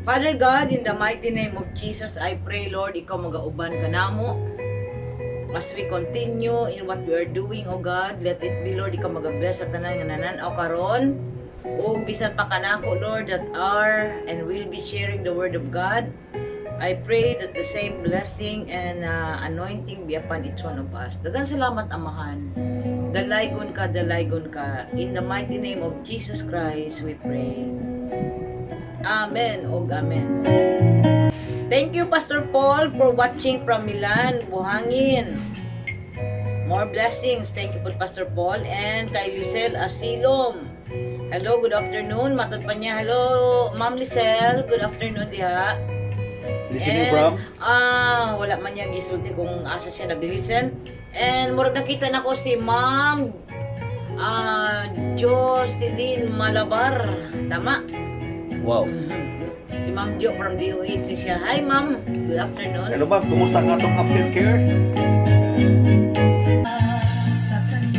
Father God, in the mighty name of Jesus, I pray, Lord, ikaw magauban ka namo. As we continue in what we are doing, O God, let it be, Lord, ikaw mag-bless sa tanan nga nananaw karon. O bisan pa kanako, Lord, that are and will be sharing the word of God. I pray that the same blessing and anointing be upon each one of us. Daghang salamat, Amahan. Dalaygon ka, dalaygon ka. In the mighty name of Jesus Christ, we pray. Amen o amen. Thank you, Pastor Paul, for watching from Milan, Buhangin. More blessings. Thank you po, Pastor Paul. And kay Lisel Asilom. Hello, good afternoon. Matod pa niya. Hello, Ma'am Lisel. Good afternoon diha. Listening from? Wala man niya gisulti kung asa siya nag-listen. And murag nakita na ko si Ma'am Jocelyn Malabar. Tama? Wow. Si Ma'am Jo from DOH siya. Hi, Ma'am. Good afternoon. Hello ma'am, kumusta ang atong aftercare?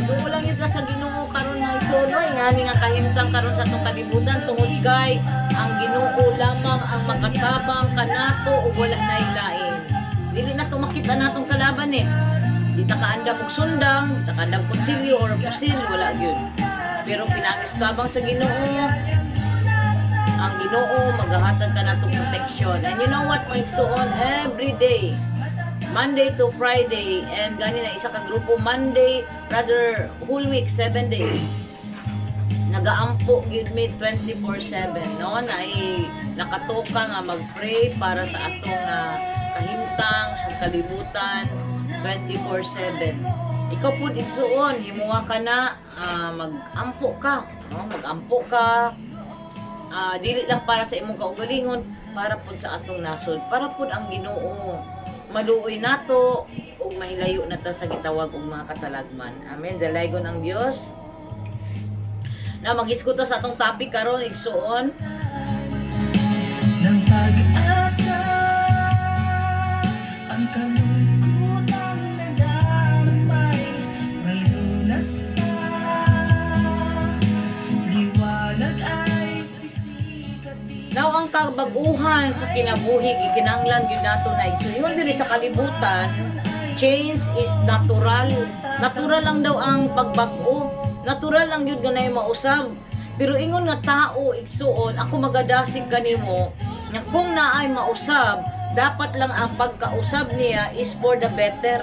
Doon lang yun sa Ginoo karon nga isuloy nga ni nga kahimtang karon sa atong kalibutan tungod kay ang Ginoo lamang ang makatabang kanato ug wala nay lain. Dili na to makita natong kalaban eh. Di ta kaandam og sundang, di ta kaandam konsilyo or pusil, wala gyud. Pero pinangis tabang sa Ginoo, ang Ginoo maghahatag ka natong protection. And you know what, my on every day, Monday to Friday, and gani na isa ka grupo Monday, rather whole week 7 days. Nagaampo gyud me 24/7, no? Nakatoka nga mag-pray para sa atong kahimtang sa kalibutan 24/7. Ikaw pud igsuon, himuha ka na mag-ampo ka, no? Mag-ampo ka. Dili lang para sa imong kaugalingon, para pud sa atong nasod, para pud ang Ginoo maluoy nato ug mahilayo na ta sa gitawag og mga katalagman. Amen. Dalaygon ang Dios. Na mag-iskuta sa atong topic karon igsuon ng pag-asa ang kalungkutan na damay malunas ka liwanag ay sisikat. Now ang kabaguhan sa kinabuhi gikinahanglan gyud nato na igsuon diri sa kalibutan. Change is natural. Natural lang daw ang pagbag-o. Natural lang yun ganay mausab. Pero ingon nga tao igsuon, ako magadasig kanimo nga kung naay mausab, dapat lang ang pagkausab niya is for the better.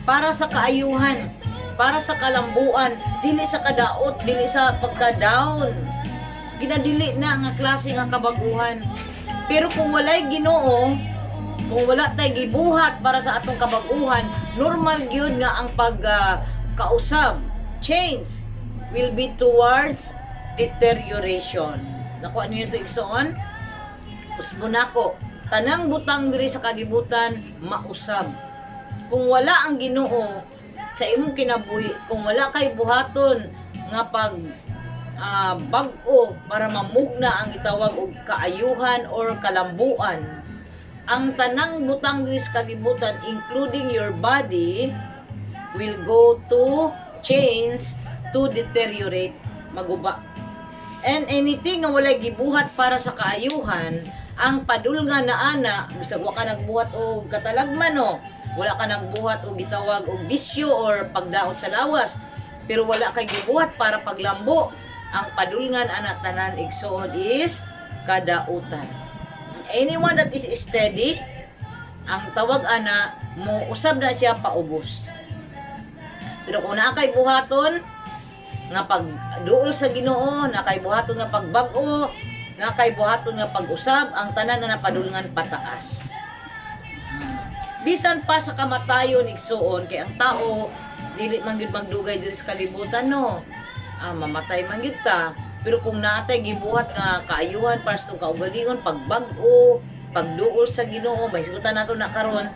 Para sa kaayuhan, para sa kalambuan, dili sa kadaot, dili sa pagka-down. Ginadili na nga klase nga kabaguhan. Pero kung walay Ginoo, kung wala tay gibuhat para sa atong kabaguhan, normal gyud nga ang pagkausab, change will be towards deterioration. Nakuha niyo ito igsoon? Usbon ako, tanang butang diri sa kalibutan mausab. Kung wala ang Ginoo sa imong kinabuhi, kung wala kay buhaton nga pag bag-o para mamugna ang itawag og kaayuhan or kalambuan, ang tanang butang diri sa kalibutan including your body will go to change, to deteriorate, maguba. And anything nga walay gibuhat para sa kaayuhan, ang padulngan na ana, bisag wa ka nagbuhat og katalagman no, wala ka nagbuhat og gitawag og bisyo or pagdaot sa lawas, pero wala kay gibuhat para paglambo, ang padulngan ana tanan igsoon is kadautan. Anyone that is steady, ang tawag ana mo usab na siya paubos. Pero kung naa kay buhaton nga pagduol sa Ginoo, na kay buhaton nga pagbag-o, na kay buhaton nga pag-usab, ang tanan na napadulngan pataas. Bisan pa sa kamatayon igsuon, kay ang tao dili man gyud magdugay diri sa kalibutan no. Mamatay man gyud ta. Pero kung natay gibuhat nga kaayuhan para sa kaugalingon, pagbag-o, pagduol sa Ginoo, may sigutan nato na karon.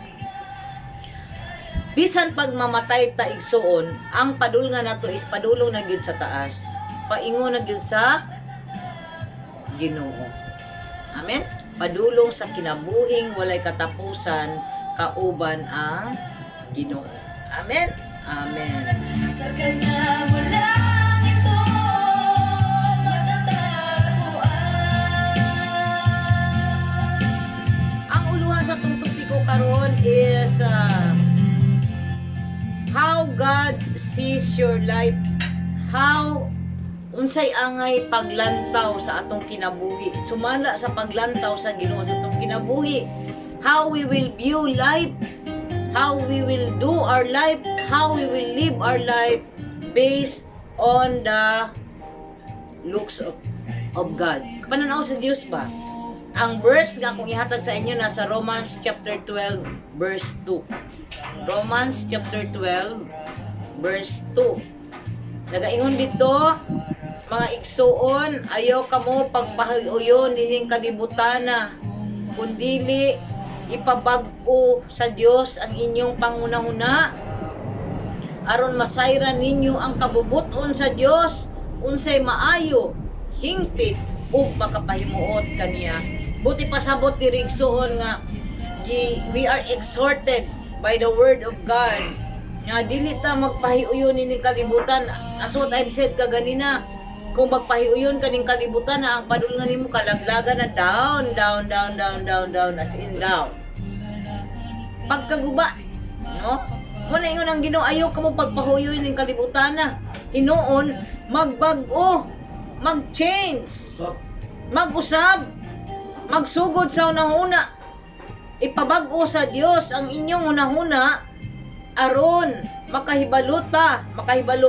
Bisan pag mamatay ta igsuon, ang padulngan nato is padulong na gyud sa taas. Paingon na gyud sa Ginoo. Amen. Padulong sa kinabuhing walay katapusan kauban ang Ginoo. Amen. Amen. Sa kanya walang ito matatagpuan. your life? How unsay angay paglantaw sa atong kinabuhi? Sumala sa paglantaw sa Ginoo sa atong kinabuhi. How we will view life, how we will do our life, how we will live our life based on the looks of God. Pananaw sa Dios ba? Ang verse nga kung ihatag sa inyo nasa Romans chapter 12 verse 2. Romans chapter 12 verse 2. Nagaingon dito, mga igsuon, ayaw kamo pagpahiuyon nining kalibutana, kundili ipabag-o sa Dios ang inyong pangunahuna, aron masayran ninyo ang kabubuton sa Dios, unsay maayo, hingpit ug makapahimuot kaniya. Buti pasabot diri igsuon nga we are exhorted by the word of God nga dili ta magpahiuyon ning kalibutan. As what I've said kaganina, kung magpahiuyon ka ning kalibutan na ang padulngan nimo kalaglagan na down as in down. Pagkaguba, no? Muna ingon ang Ginoo, ayaw ka mo pagpahuyoy ning kalibutan na. Hinuon magbag-o, mag-change, mag-usab, magsugod sa unahuna. Ipabag-o sa Dios ang inyong unahuna aron makahibalo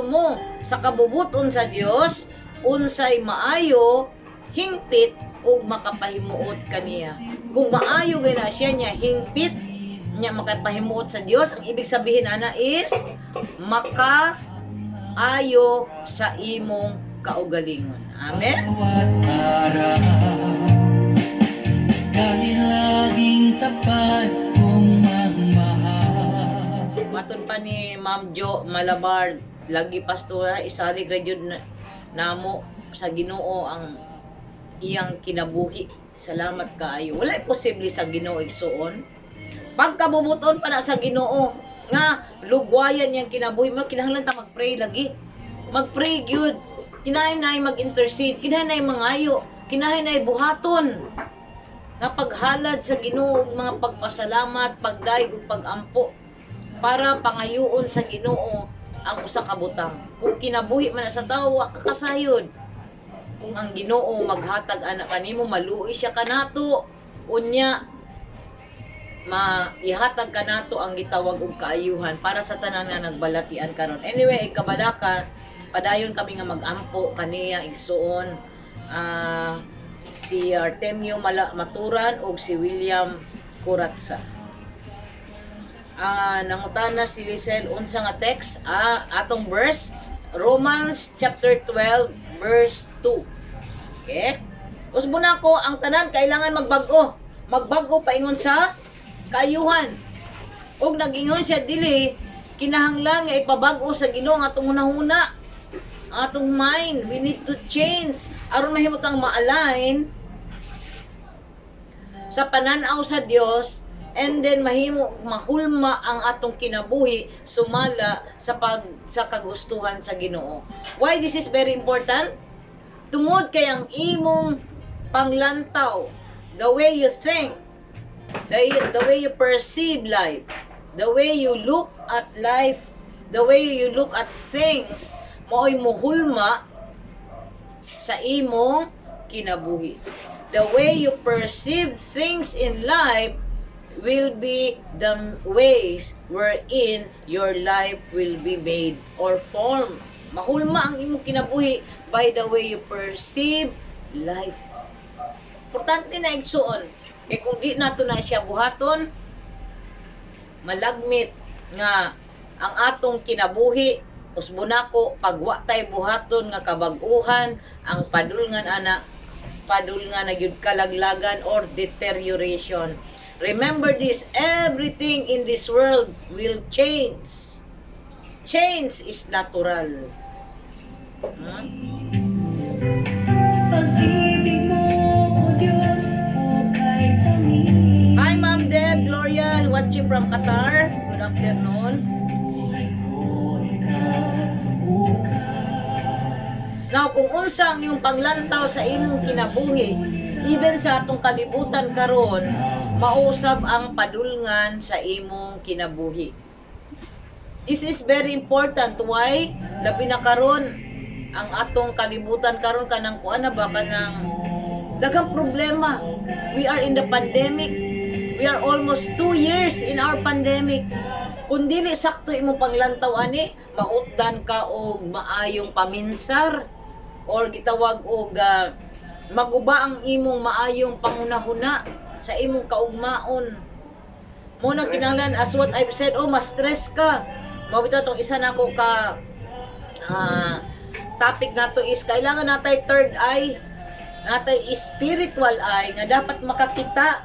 mo sa kabubuton sa Dios unsay maayo, hingpit ug makapahimuot kaniya. Kung maayo gay na siya niya hingpit niya makapahimuot sa Dios, ang ibig sabihin ana is makaayo sa imong kaugalingon. Amen. Bawat araw, kahit laging tapat kong magmahal. Maton pa ni Ma'am Jo Malabar, lagi pastora, isalig ra jud namo sa Ginoo ang iyang kinabuhi. Salamat kaayo. Walay posible sa Ginoo igsuon. Pagkabubuton pa na sa Ginoo nga lugwayan yang kinabuhi mo, kinahanglan ta mag-pray lagi. Mag-pray gyud. Kinahinay mag-intercede, kinahinay mangayo, kinahinay buhaton. Nga paghalad sa Ginoo mga pagpasalamat, pagdayeg ug pagampo para pangayoon sa Ginoo ang usa ka butang. Kung kinabuhi man na sa tawo, wa ka kasayod. Kung ang Ginoo maghatag anak kanimo, maluoy siya kanato, unya ihatag kanato ang gitawag og kaayuhan para sa tanan nga nagbalatian karon. Anyway, ikabalaka, padayon kami nga magampo kaniya igsuon si Artemio Maturan ug si William Curatsa. Nangutana si Lisel unsa nga text, atong verse Romans chapter 12 verse 2. Okay? Usbo na ko ang tanan kailangan magbago. Magbago paingon sa kaayuhan. Og nag-ingon siya dili kinahanglan nga ipabag-o sa Ginoo ang atong hunahuna. Ang atong mind, we need to change aron mahimot ang ma-align sa pananaw sa Dios, and then mahulma ang atong kinabuhi sumala sa kagustuhan sa Ginoo. Why this is very important? Tungod kay ang imong panglantaw, the way you think, the way you perceive life, the way you look at life, the way you look at things, mao'y muhulma sa imong kinabuhi. The way you perceive things in life will be the ways wherein your life will be made or formed. Mahulma ang imong kinabuhi by the way you perceive life. Importante na igsuon. Kaya kung di nato na siya buhaton, malagmit nga ang atong kinabuhi, usbo nako pagwa tay buhaton nga kabag-uhan, ang padulngan na gyud kalaglagan or deterioration. Remember this, everything in this world will change. Change is natural. Pag-ibig mo, O Diyos, hukay kami. Hi Ma'am Deb Gloria, watching from Qatar. Good afternoon. Buhay ko, ikaw, bukas. Now, kung unsa ang iyong paglantaw sa imong kinabuhi, even sa atong kalibutan karon, mausab ang padulngan sa imong kinabuhi. This is very important. Why? labi na karon ang atong kalibutan karon kanang kuan na ba kanang daghang problema. We are in the pandemic. We are almost 2 years in our pandemic. Kung dili sakto imong panglantaw ani, mautdan ka og maayong paminsar or gitawag og maguba ang imong maayong pangunahuna sa imong kaugmaon. Mo na kinahanglan as what I've said, ma-stress ka. Mao bitaw tong isa nako ka topic nato is kailangan natay third eye, natay spiritual eye nga dapat makakita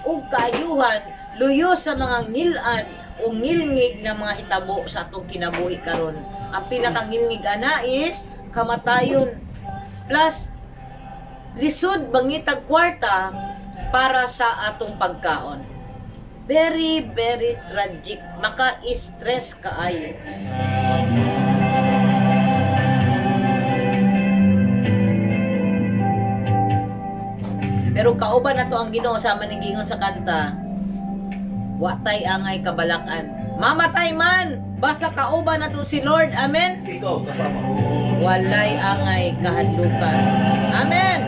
og kaayuhan luyo sa mga ngilan o ngilngig na mga hitabo sa atong kinabuhi karon. Ang pinakangilngig ana is kamatayon plus lisod bangitag kwarta para sa atong pagkaon. Very, very tragic. Maka-stress kaayo. Pero kauban na to ang Ginoo sa maningingon sa kanta. Watay angay kabalakan. Mamatay man, basta kauban na to si Lord. Amen. Ikaw, kasama. Walay angay kahadlukan. Amen.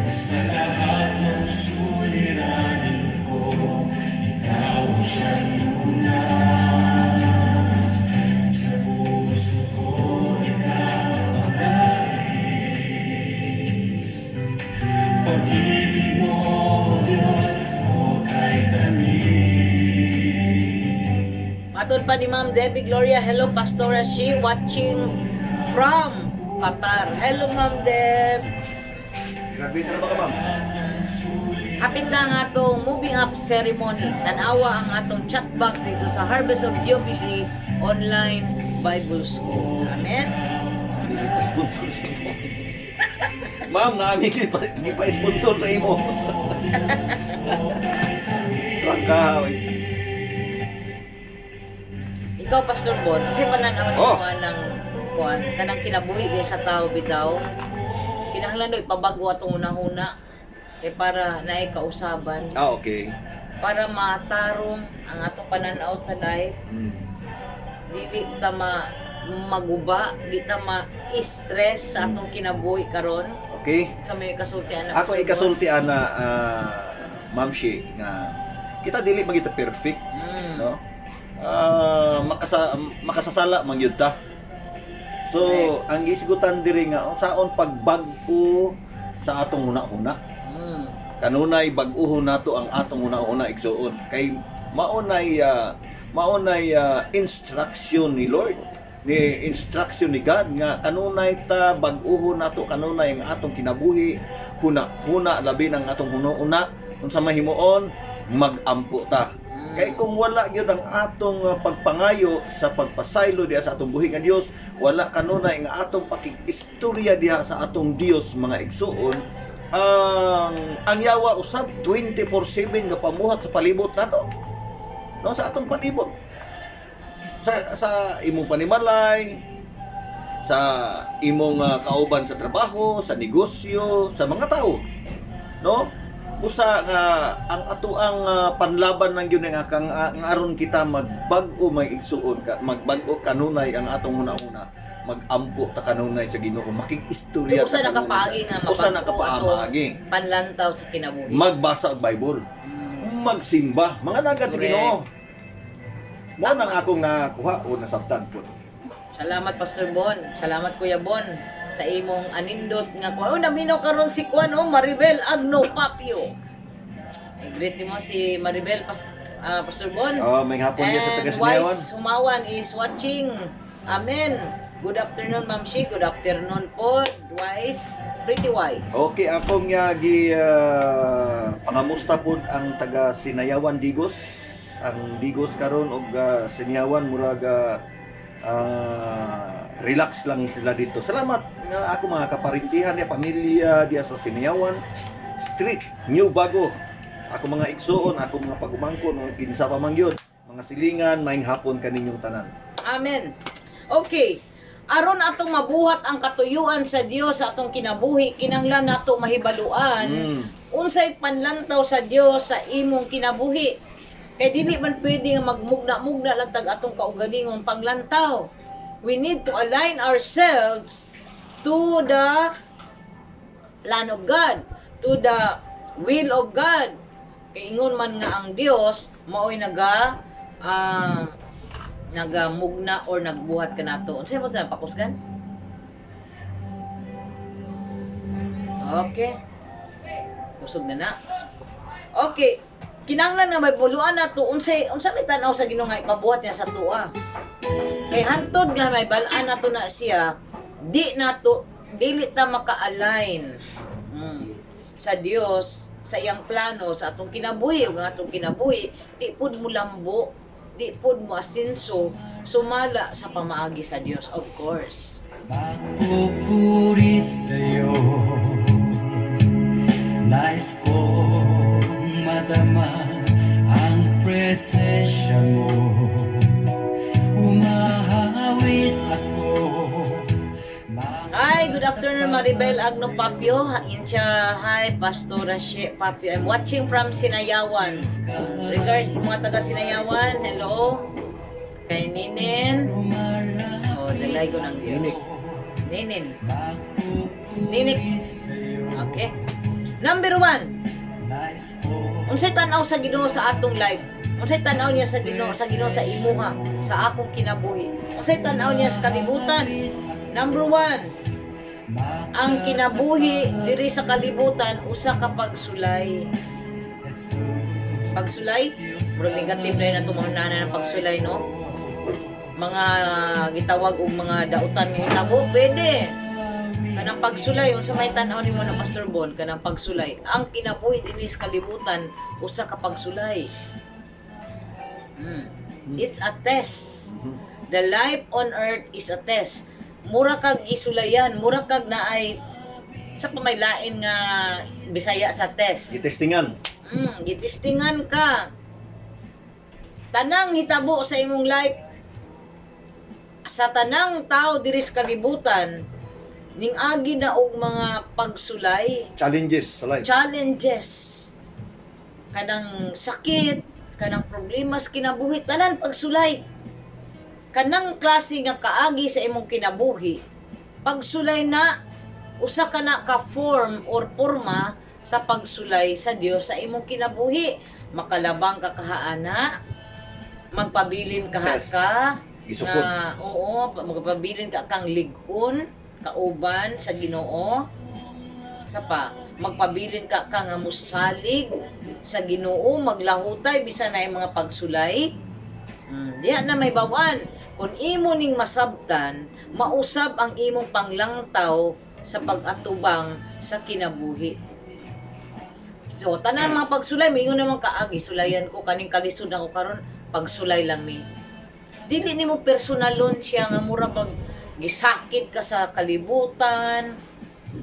Sa lahat ng suliranin ko, ikaw siyang lunas. Sa puso ko, ikaw ang nais. Pag-ibig mo, Diyos, o kahit tanim. Matod pa ni Ma'am Debbie Gloria. Hello, Pastora Shi, watching from Qatar. Hello, Ma'am Deb. Graduate na ba ka, ma'am? Hapit na ang atong moving up ceremony. Tanawa ang atong chat box dito sa Harvest of Jubilee Online Bible School. Amen? Sponsor sa imo. Ma'am, naami gipa-sponsor sa imo. Rangkahoy. Ikaw, Pastor Bon, kasi pananaw ni Oh. ng kuan, kanang kinabuhi din sa tao bitaw. Kinahanglan do ipabago atong una-una kay para naay kausaban, Okay. para matarong ang atong pananaw sa life. Dili ta maguba, di ta ma-stress sa atong kinabuhi karon. Okay. Sa may kasultian na Ako Pastor Bon. ikasultian na Ma'am Shi nga kita dili magita perfect, Mm. no? Makasasala man gyud ta. So, Correct. ang isgutan diri nga unsaon pagbag-o sa atong una-una. Mm. Kanunay bag-uhon nato ang atong una-una igsuon kay maunay instruction ni Lord, ni instruction ni God nga kanunay ta bag-uhon nato, kanunay ang atong kinabuhi, huna labi ng atong una-una unsa mahimuon mag-ampo ta. Kay kung wala gyud ang atong pagpangayo sa pagpasaylo diha sa atong buhi nga Dios, wala kanunay nga atong pakikistorya diha sa atong Dios mga igsuon, ang yawa usab 24/7 nga pamuhat sa palibot nato. No, sa atong palibot. Sa imong panimalay, sa imong kauban sa trabaho, sa negosyo, sa mga tao. No? Usa nga ang atoang panlaban ng gyud nga kang aron kita magbag-o may igsuon ka, magbag-o kanunay ang atong una-una, mag-ampo ta kanunay sa Ginoo, makikistorya Usa na kapaagi nga usa na mabago kapaagi, atong panlantaw sa kinabuhi. magbasa og Bible, magsimba, mga nagad sa Correct. Ginoo. Mo nang akong nakuha o nasabtan po. Salamat Pastor Bon. Salamat Kuya Bon sa imong anindot nga kuan. Oh, naminaw karon si kuan Maribel Agno Papio. Greet mo si Maribel Pastor Bon. Oh, may hapon niya sa And taga-Sinayawan. Wise Sumawan is watching. Amen. Good afternoon Ma'am Shi. Good afternoon po. Wise. Pretty wise. Okay, akong gi pangamusta pod ang taga Sinayawan Digos. Ang Digos karon og Sinayawan murag relax lang sila dito. Salamat nga ako mga kaparintihan niya, pamilya diya sa Sinayawan Street, New Bago. Ako mga igsuon, ako mga pagumangkon, mga kinsa pa man gyud, mga silingan, maayong hapon kaninyong tanan. Amen. Okay. Aron atong mabuhat ang katuyuan sa Dios sa atong kinabuhi, kinahanglan nato mahibaluan unsay panlantaw sa Dios sa imong kinabuhi. Kay dili man pwede nga magmugna-mugna lang tag atong kaugalingon panglantaw. we need to align ourselves to the plan of God, to the will of God. Kay ingon man nga ang Dios mao'y nagamugna or nagbuhat kanato. Unsay mo sa pakusgan? Okay. Kusog na na. Okay. Kinahanglan nga may buluan nato unsa may tan-aw sa Ginoo nga ipabuhat niya sa tuwa. Kay hantod nga may balaan nato na siya, dili ta maka-align sa Dios, sa iyang plano, sa atong kinabuhi ug atong kinabuhi, di pud mo lambo, di pud mo asinso, sumala sa pamaagi sa Dios, of course. Magpupuri sa'yo, nais kong madama ang presensya mo. Umahawit ako. Hi, good afternoon Maribel Agno Papio. Incha, hi Pastora Papio. I'm watching from Sinayawan. Regards mga taga Sinayawan, hello. Kay Ninin. Oh, dalay ko ng Diyos. Ninin. Ninik. Okay. Number 1. Unsay tan-aw sa Ginoo sa atong life? Unsay tan-aw niya sa Ginoo sa imuha, sa akong kinabuhi? Unsay tan-aw niya sa kalibutan? Number 1. Ang kinabuhi diri sa kalibutan usa ka pagsulay. Pagsulay, pero negative na itong mga nana ng pagsulay, no? Mga gitawag og mga dautan nga hitabo, pwede. Kanang pagsulay, unsa may tan-aw nimo na Pastor Bon, kanang pagsulay. Ang kinabuhi diri sa kalibutan usa ka pagsulay. It's a test. The life on earth is a test. Mura kag isulayan, mura kag naay sa pamaylain nga Bisaya sa test. Gitestingan. Gitestingan ka. Tanang hitabo sa imong life, sa tanang tao diri sa kalibutan, ning agi na og mga pagsulay, Challenges sa life. challenges, kanang sakit, kanang problema sa kinabuhi, tanan pagsulay. Kanang klase nga kaagi sa imong kinabuhi, pagsulay na, usa ka na ka form or porma sa pagsulay sa Dios sa imong kinabuhi. Makalabang ka kahaana, magpabilin ka Yes. ka, Gisukod. na oo, magpabilin ka kang ligon, kauban sa Ginoo. Sa pa, magpabilin ka nga musalig sa Ginoo, maglahutay bisan na mga pagsulay. Diya na may bawan. Kung imo ning masabtan, mausab ang imong panglangtaw sa pag-atubang sa kinabuhi. So, tanan mga pagsulay, mingon naman kaagi, sulayan ko, kaning kalisod ako karon pagsulay lang ni. Dili nimo personalon siya nga mura pag gisakit ka sa kalibutan,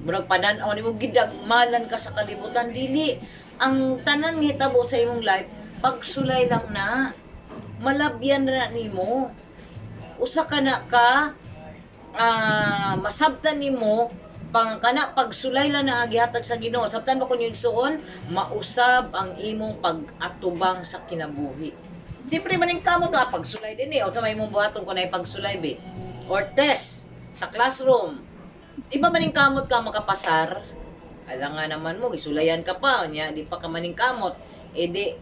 murag panan-aw nimo gidagmalan ka sa kalibutan, dili. Ang tanan nga hitabo sa imong life, pagsulay lang na. Malabyan na nimo. Usa ka na ka masabtan nimo kana pagsulay lang na gihatag sa Ginoo. Sabtan ba kun yung igsuon, mausab ang imong pag-atubang sa kinabuhi. Siyempre maning kamo to pagsulay din o sa may imong buhaton kun ay pagsulay be or test sa classroom. Di ba maning kamot ka makapasar? Alangan naman mo gisulayan ka pa nya di pa ka maning kamot. Di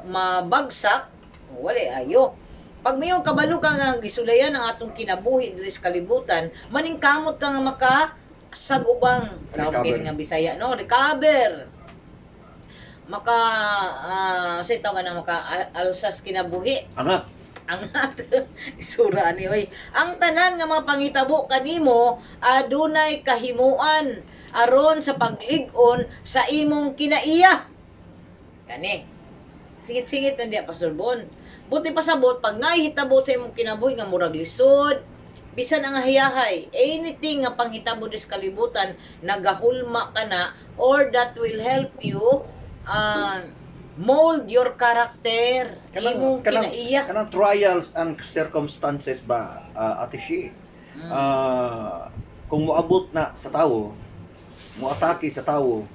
mabagsak wala ayo. Pag mayong kabalo ka nga gisulayan ang atong kinabuhi diri sa kalibutan, maningkamot ka nga makasagubang Recover. nga Bisaya, no? Recover. Maka sa itaw nga na alsas kinabuhi. Angat. Ang isura ni oy. Ang tanan nga mga pangitabo kanimo adunay kahimuan aron sa paglig-on sa imong kinaiya. Kani. Singit-singit na diya, Pastor Bon. Buti pasabot, pag nahihitabo sa imong kinabuhi nga murag lisod, bisan ang hayahay, anything nga panghitabo dis kalibutan, nagahulma ka na, or that will help you mold your character, imong kinaiya. Kanang trials and circumstances ba, Ate Shi? Kung moabot na sa tao, moatake sa tao,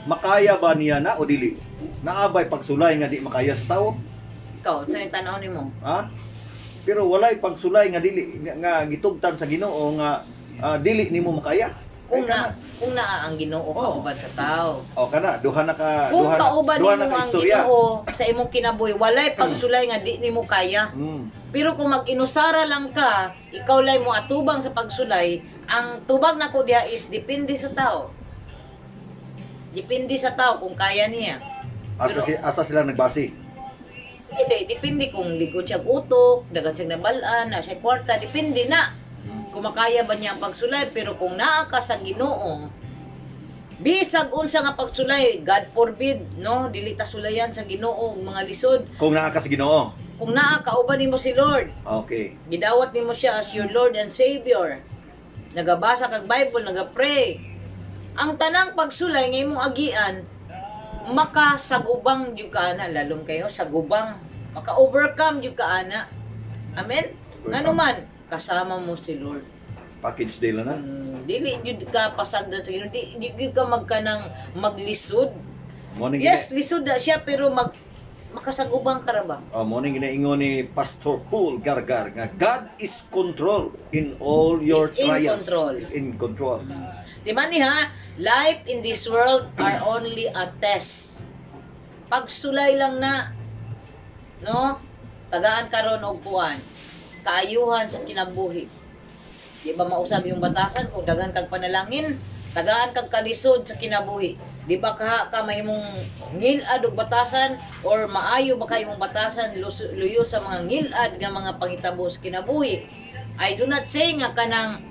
makaya ba niya na o dili? Naabay pagsulay nga di makaya sa tao? Ikaw, sa yung tanaw ni mo? Ha? Pero walay pagsulay nga dili nga gitugtan sa Ginoo nga dili nimo makaya. Kung Kay kung naa ang Ginoo kauban sa tao. kana duha na ka Kung kauban duha nimo na ka ang istorya. Ginoo sa imong kinabuhi, walay pagsulay nga di nimo kaya. Mm. Pero kung mag-inusara lang ka, ikaw lay mo atubang sa pagsulay, ang tubag nako diha is depende sa tao. Depende sa tao kung kaya niya. Asa sila nagbase. Hindi, depende kung likod siya utok, dagan siya nabalaan, na siya kwarta, depende na. Kung makaya ba niya ang pagsulay, pero kung naa ka sa Ginoo, bisag unsa nga pagsulay, God forbid, no? Dili ta sulayan sa Ginoo ang mga lisod. Kung naa ka sa Ginoo. Kung naa kauban nimo si Lord, Okay. gidawat nimo siya as your Lord and Savior. Nagabasa kag Bible, nagapray. Ang tanang pagsulay nga imong agian, makasagubang jud ka ana, lalong kayo sagubang, maka-overcome jud ka ana. Amen. Ngano man kasama mo si Lord. Package deal na. Dili jud ka pasagdan sa Ginoo, di jud ka maglisod. Morning Yes, lisod na siya pero makasagubang ka ra ba? morning ginaingon ni Pastor Paul Gargar nga God is control in all your Is in trials. control. Is in control. Di man ni ha, life in this world are only a test. Pagsulay lang na, no? Tagaan karon og kuan. Kaayuhan sa kinabuhi. Di ba mausab yung batasan kung daghan kag panalangin, tagaan kag kalisod sa kinabuhi. Di ba ka mahimong ngilad og batasan or maayo ba kay imong batasan luyo sa mga ngilad nga mga panghitabo sa kinabuhi. I do not say nga kanang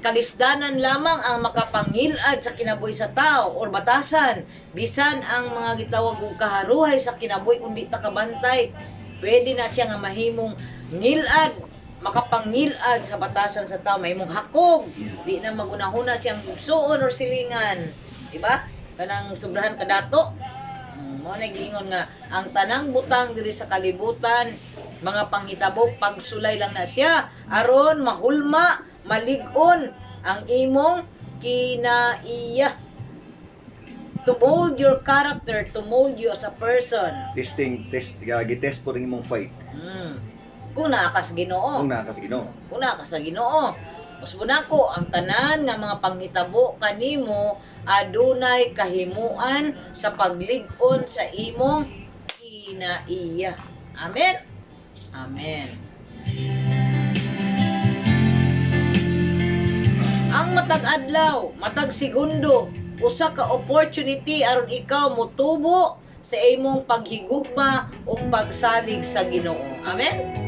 kalisdanan lamang ang makapangilad sa kinabuhi sa tao or batasan. Bisan ang mga gitawag og kaharuhay sa kinabuhi kung di ta kabantay, pwede na siya nga mahimong ngilad, makapangilad sa batasan sa tao, mahimong hakog. Di na magunahuna siyang suon or silingan. Diba? Kanang sobrahan kadato. Mo nagiingon nga ang tanang butang diri sa kalibutan, mga panghitabo pagsulay lang na siya aron mahulma, malig-on ang imong kinaiya. To mold your character, to mold you as a person. Gitest po rin imong fight. Kung naa ka sa Ginoo. Kung naa ka sa Ginoo. Kung naa ka sa Ginoo. Usbon ako ang tanan nga mga panghitabo kanimo adunay kahimuan sa paglig-on sa imong kinaiya. Amen. Amen. Ang matag adlaw, matag segundo, usa ka opportunity aron ikaw motubo sa imong paghigugma o pagsalig sa Ginoo. Amen.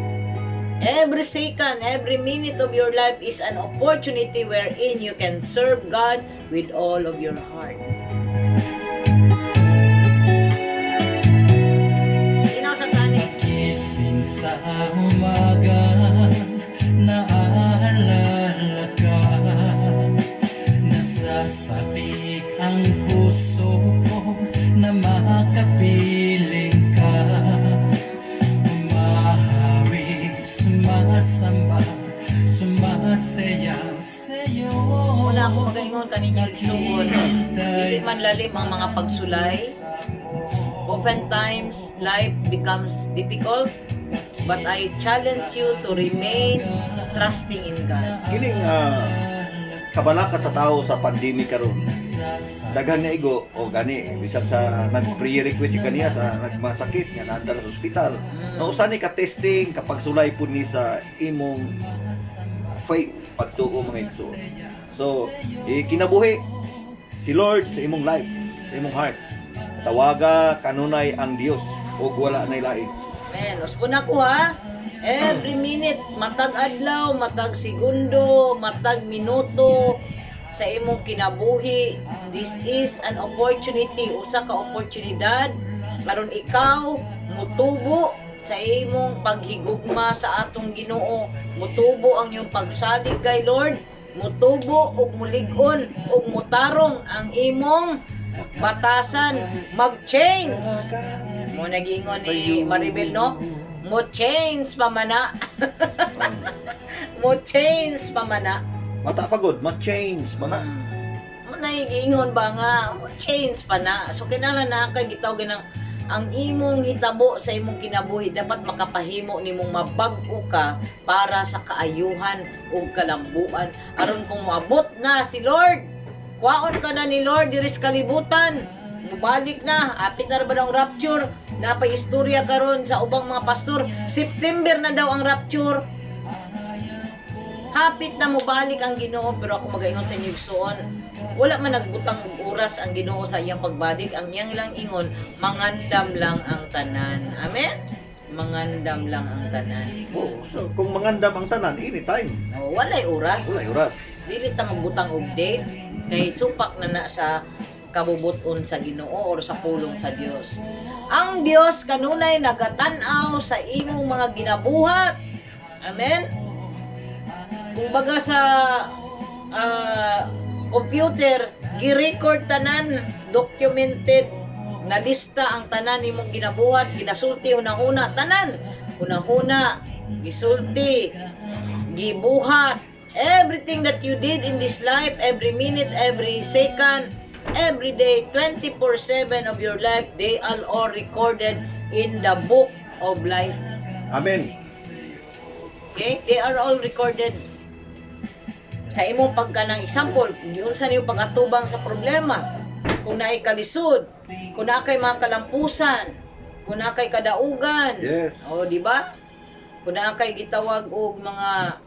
Every second, every minute of your life is an opportunity wherein you can serve God with all of your heart. Inaw sa tani. Gising sa umaga, naalala ka. Nasasabik ang puso ko na makapiling ka. Umahawig, sumasamba, sumasayaw sa'yo. Wala ako magaingon kaninyo igsuon. Hindi man lalim ang mga pagsulay. Oftentimes, life becomes difficult, but I challenge you to remain trusting in God. Kining kabalaka sa tao sa pandemic karon. Daghan nga igo o gani bisan sa nag-pre-request si kaniya sa nagmasakit nga naandar sa ospital. Nausa ni ka testing kapag sulay pud ni sa imong faith pagtuo mga igsoon. So, kinabuhi si Lord sa imong life, sa imong heart. Tawaga kanunay ang Dios ug wala nay lain. Amen. Usbon ako ha. Every minute, matag adlaw, matag segundo, matag minuto sa imong kinabuhi. This is an opportunity, usa ka oportunidad aron ikaw mutubo sa imong paghigugma sa atong Ginoo. Mutubo ang iyong pagsalig kay Lord, mutubo ug mulig-on ug mutarong ang imong batasan, mag-change. Mo nagingon ni Maribel, no? Mo change pamana. Mo change pamana. Mata pagod, ma-change mana. Mo nagingon ba nga mo change pa na. So kinahanglan na kay gitawag ng ang imong hitabo sa imong kinabuhi dapat makapahimo nimong mabag-o ka para sa kaayuhan ug kalambuan aron kung moabot na si Lord, kuwaon ka na ni Lord diri sa kalibutan, mubalik na, apit na ba ang rapture, napay istorya karon sa ubang mga pastor, September na daw ang rapture. Hapit na mobalik ang Ginoo, pero ako magaingon sa inyo igsoon, wala man nagbutang og oras ang Ginoo sa iyang pagbalik. Ang iyang lang ingon, mangandam lang ang tanan. Amen? Mangandam lang ang tanan. Oh, so kung mangandam ang tanan, anytime. O, walay oras. Wala oras. Dili ta magbutang og date kay supak na sa kabubuton sa Ginoo or sa pulong sa Dios. Ang Dios kanunay nagatan-aw sa imong mga ginabuhat. Amen? Kung baga sa computer, gi-record tanan, documented, nalista ang tanan nimong ginabuhat, ginasulti hunahuna tanan. Hunahuna, gisulti, gibuhat, everything that you did in this life, every minute, every second, every day, 24/7 of your life, they are all recorded in the book of life. Amen. Okay? They are all recorded. Sa imong pagkanang example, kung giunsa niyo pag-atubang sa problema, kung naay kalisod, kung naay mga kalampusan, kung naay kadaugan, Yes. o di ba? Kung naay gitawag og mga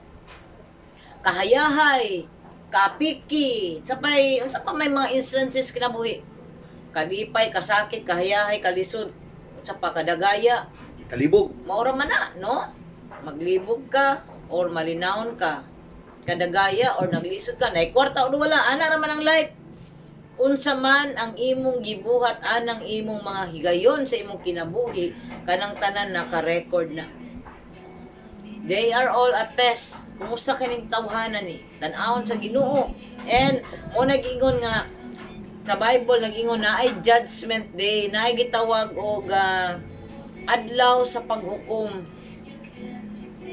kahayahay, kapiki, sapay, unsa pa may mga instances kinabuhi. Kalipay, kasakit, kahayahay, kalisod, unsa pa kadagaya, Kalibog. maura man na, no? Maglibog ka or malinawon ka, kadagaya or naglisod ka, nay kwarta o wala, ana ra man ang life. Unsa man ang imong gibuhat, anang imong mga higayon sa imong kinabuhi, kanang tanan naka-record na. They are all a test. Kumusta kining tawhanan ni? Tan-awon sa Ginoo. And mo nag-ingon nga sa Bible nag-ingon na ay judgment day, na ay gitawag og adlaw sa paghukom.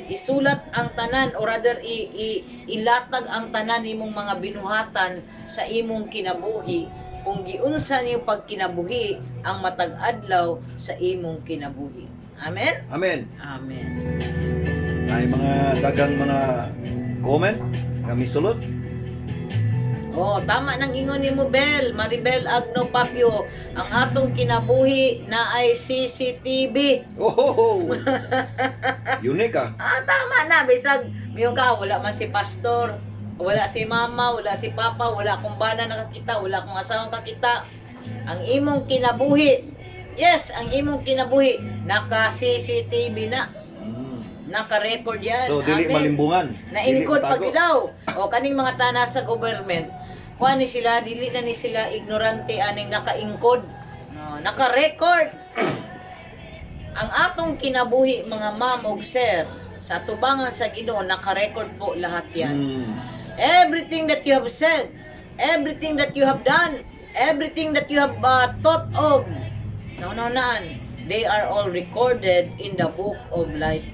Isulat ang tanan or rather ilatag ang tanan nimong mga binuhatan sa imong kinabuhi kung giunsa niyo pagkinabuhi ang matag adlaw sa imong kinabuhi. Amen. Amen. Amen. Ay mga dagang mga comment nga misulod. Oh, tama nang ingon ni Bel, Maribel Agno Papio, ang atong kinabuhi na ay CCTV. Oh. Unique ah. Tama na, bisag miyong ka, wala man si pastor, wala si mama, wala si papa, wala akong bana nakakita, wala akong asawang kakita. Ang imong kinabuhi, yes, ang imong kinabuhi, naka-CCTV na, naka-record yan. So dili Amen. malimbungan. Na-encode Dili pag matago. ilaw. O kaning mga tana sa government, kuha ni sila, dili na ni sila ignorante aning naka-encode. No, naka-record. Ang atong kinabuhi mga ma'am ug sir, sa tubangan sa Ginoo naka-record po lahat yan. Everything that you have said, everything that you have done, everything that you have thought of, they are all recorded in the book of life.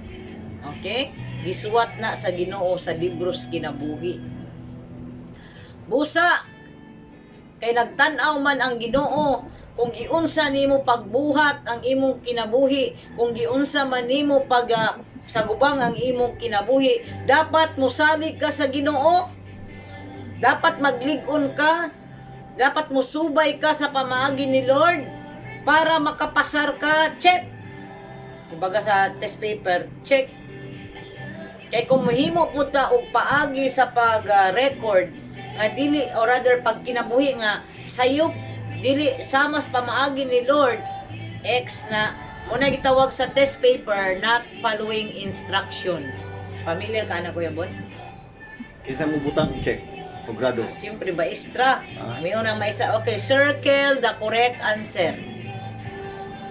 Okay? Gisuwat na sa Ginoo sa libros kinabuhi. Busa kay nagtan-aw man ang Ginoo kung giunsa nimo pagbuhat ang imong kinabuhi, kung giunsa man nimo pag sagubang ang imong kinabuhi, dapat mosalig ka sa Ginoo. Dapat maglig-on ka, dapat musubay ka sa pamaagi ni Lord para makapasar ka. Check. Kumbaga sa test paper, check. Kay kung mahimo po ta og paagi sa pag-record nga dili or rather pag kinabuhi nga sayop dili sama sa pamaagi ni Lord, X na mo na gitawag sa test paper not following instruction. Familiar ka na Kuya Bon? Kinsa mo butang check o grado. Siyempre maestra. May una maestra, okay, circle the correct answer.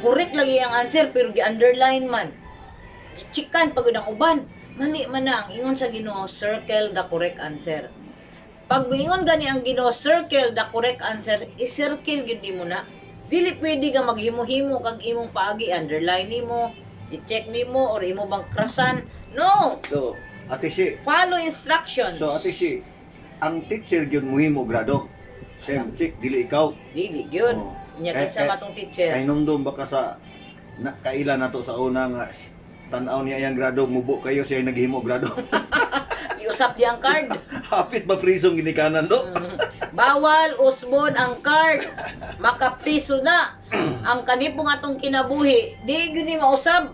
Correct lagi ang answer pero gi-underline man. Chikan pagod ang uban. Mani man na ang ingon sa Ginoo, circle the correct answer. Pag ingon gani ang Ginoo, circle the correct answer, i-circle gyud mo na. Dili pwede ka maghimo-himo kag imong paagi, underline nimo, i-check nimo or imo bang krasan. No. So, ate si. Follow instructions. So ate si, ang teacher gyud muhimo grado. Same check dili ikaw. Dili gyud. Oh. Nya Kay- kinsa kay- matong teacher. Kay numdum baka sa kaila nato sa una nga tan-aw niya iyang grado mubo kayo siya naghimo grado. Iusap di ang card. Hapit ba prisong ginikanan do? Bawal usbon ang card. Makapiso na. Ang kanipong atong kinabuhi, di gyud ni mausab.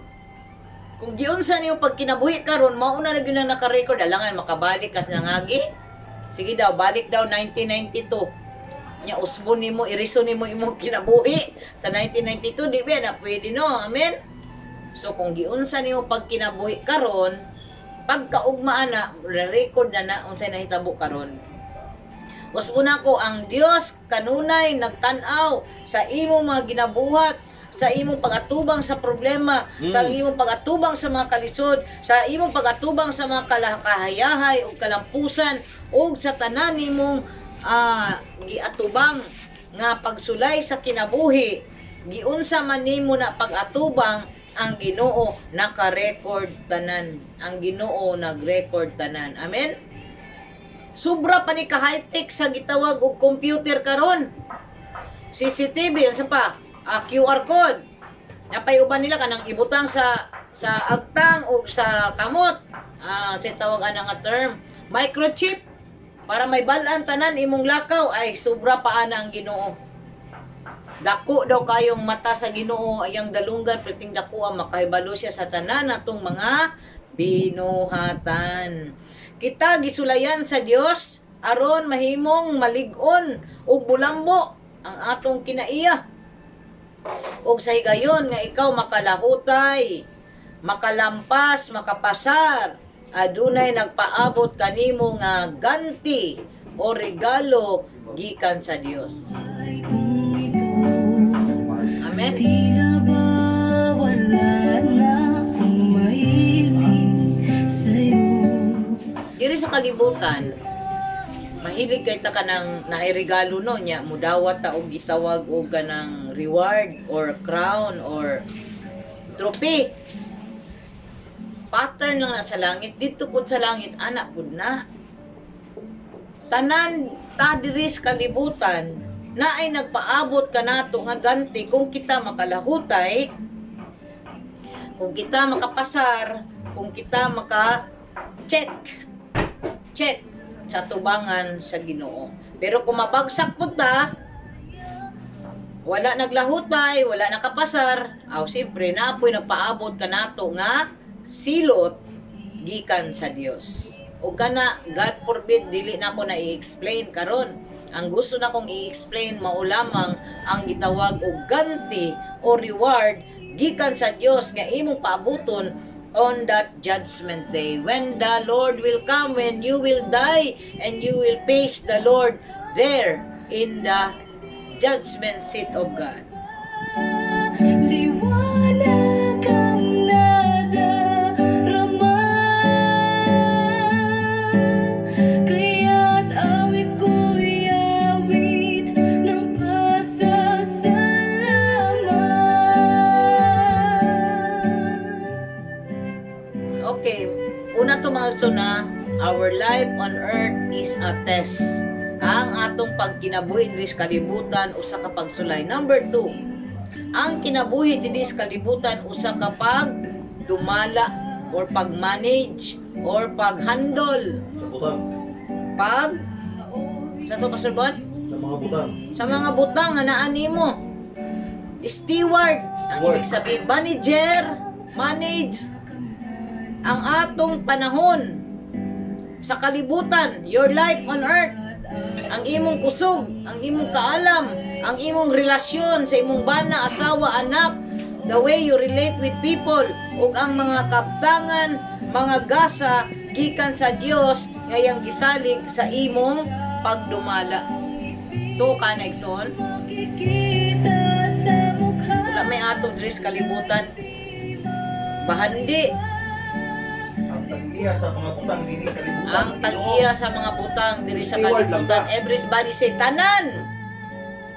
Kung giunsa niyo pag kinabuhi karon, mauna na gyud na naka-record alangan makabalik kas nangagi. Sige daw, balik daw 1992. Nya usbon nimo, iriso nimo imong kinabuhi sa 1992, di ba na pwede no? Amen. So kung giunsa nimo pag kinabuhi karon, pagkaugmaan na record na unsay nahitabo karon. Usbon ako ang Dios kanunay nagtan-aw sa imong mga ginabuhat, sa imong pag-atubang sa problema, sa imong pag-atubang sa mga kalisod, sa imong pag-atubang sa mga kahayahay o kalampusan o sa tanan nimong giatubang nga pagsulay sa kinabuhi. Giunsa man nimo na pag-atubang, ang Ginoo naka-record tanan. Ang Ginoo nag-record tanan. Amen. Sobra pa ni ka high-tech sa gitawag og computer karon. CCTV unsa pa? QR code. Napay uban nila kanang ibutang sa agtang o sa kamot. Sa tawagan nga term, microchip para may balaan tanan imong lakaw ay sobra pa ana ang Ginoo. Dako daw kayong mata sa Ginoo ayang dalunggan perting dako ang makahibalo siya sa tanan natong mga binuhatan. Kita gisulayan sa Dios aron mahimong malig-on ug bulambo ang atong kinaiya. Ug sa higayon nga ikaw makalahutay, makalampas, makapasar, adunay nagpaabot kanimo nga ganti o regalo gikan sa Dios. Amen. Tila ba wala na akong mahiling sa'yo? Diri sa kalibutan, mahilig kay ta kanang nairigalo no nya mudawat ta og gitawag og kanang reward or crown or trophy. Pattern lang na sa langit, dito pud sa langit anak pud na. Tanan ta diri sa kalibutan na ay nagpaabot kanato nga ganti kung kita makalahutay, kung kita makapasar, kung kita check sa tubangan sa Ginoo. Pero kung mabagsak pud ta, wala naglahutay, wala nakapasar, siyempre naapoy nagpaabot kanato nga silot gikan sa Dios. O kana, God forbid, dili na ko na i-explain karon. Ang gusto na kong i-explain mao lamang ang gitawag og ganti o reward gikan sa Dios nga imong paabuton on that judgment day when the Lord will come, when you will die and you will face the Lord there in the judgment seat of God. Liwanag ang nadarama, kaya't awit ko'y awit ng pasasalamat. Okay, una to mga na, our life on earth is a test. Ang atong pagkinabuhi diri sa kalibutan usa ka pagsulay. Number 2, ang kinabuhi diri sa kalibutan usa ka pagdumala or pag-manage or pag-handle. Sa butang, Sa to Pastor Bon? sa mga butang. Sa mga butang nga naa nimo. Steward, ang ibig sabihin manager, manage ang atong panahon sa kalibutan, your life on earth. Ang imong kusog, ang imong kaalam, ang imong relasyon sa imong bana, asawa, anak, the way you relate with people, ug ang mga kabtangan, mga gasa gikan sa Dios ngayang gisalig sa imong pagdumala. To kanegson, Makikita sa mukha wala may ato diri sa kalibutan. Bahandi Ang tag-iya sa mga butang dili kalibutan. ang tag-iya sa mga butang diri sa Steward lang kalibutan. ta. Everybody say tanan.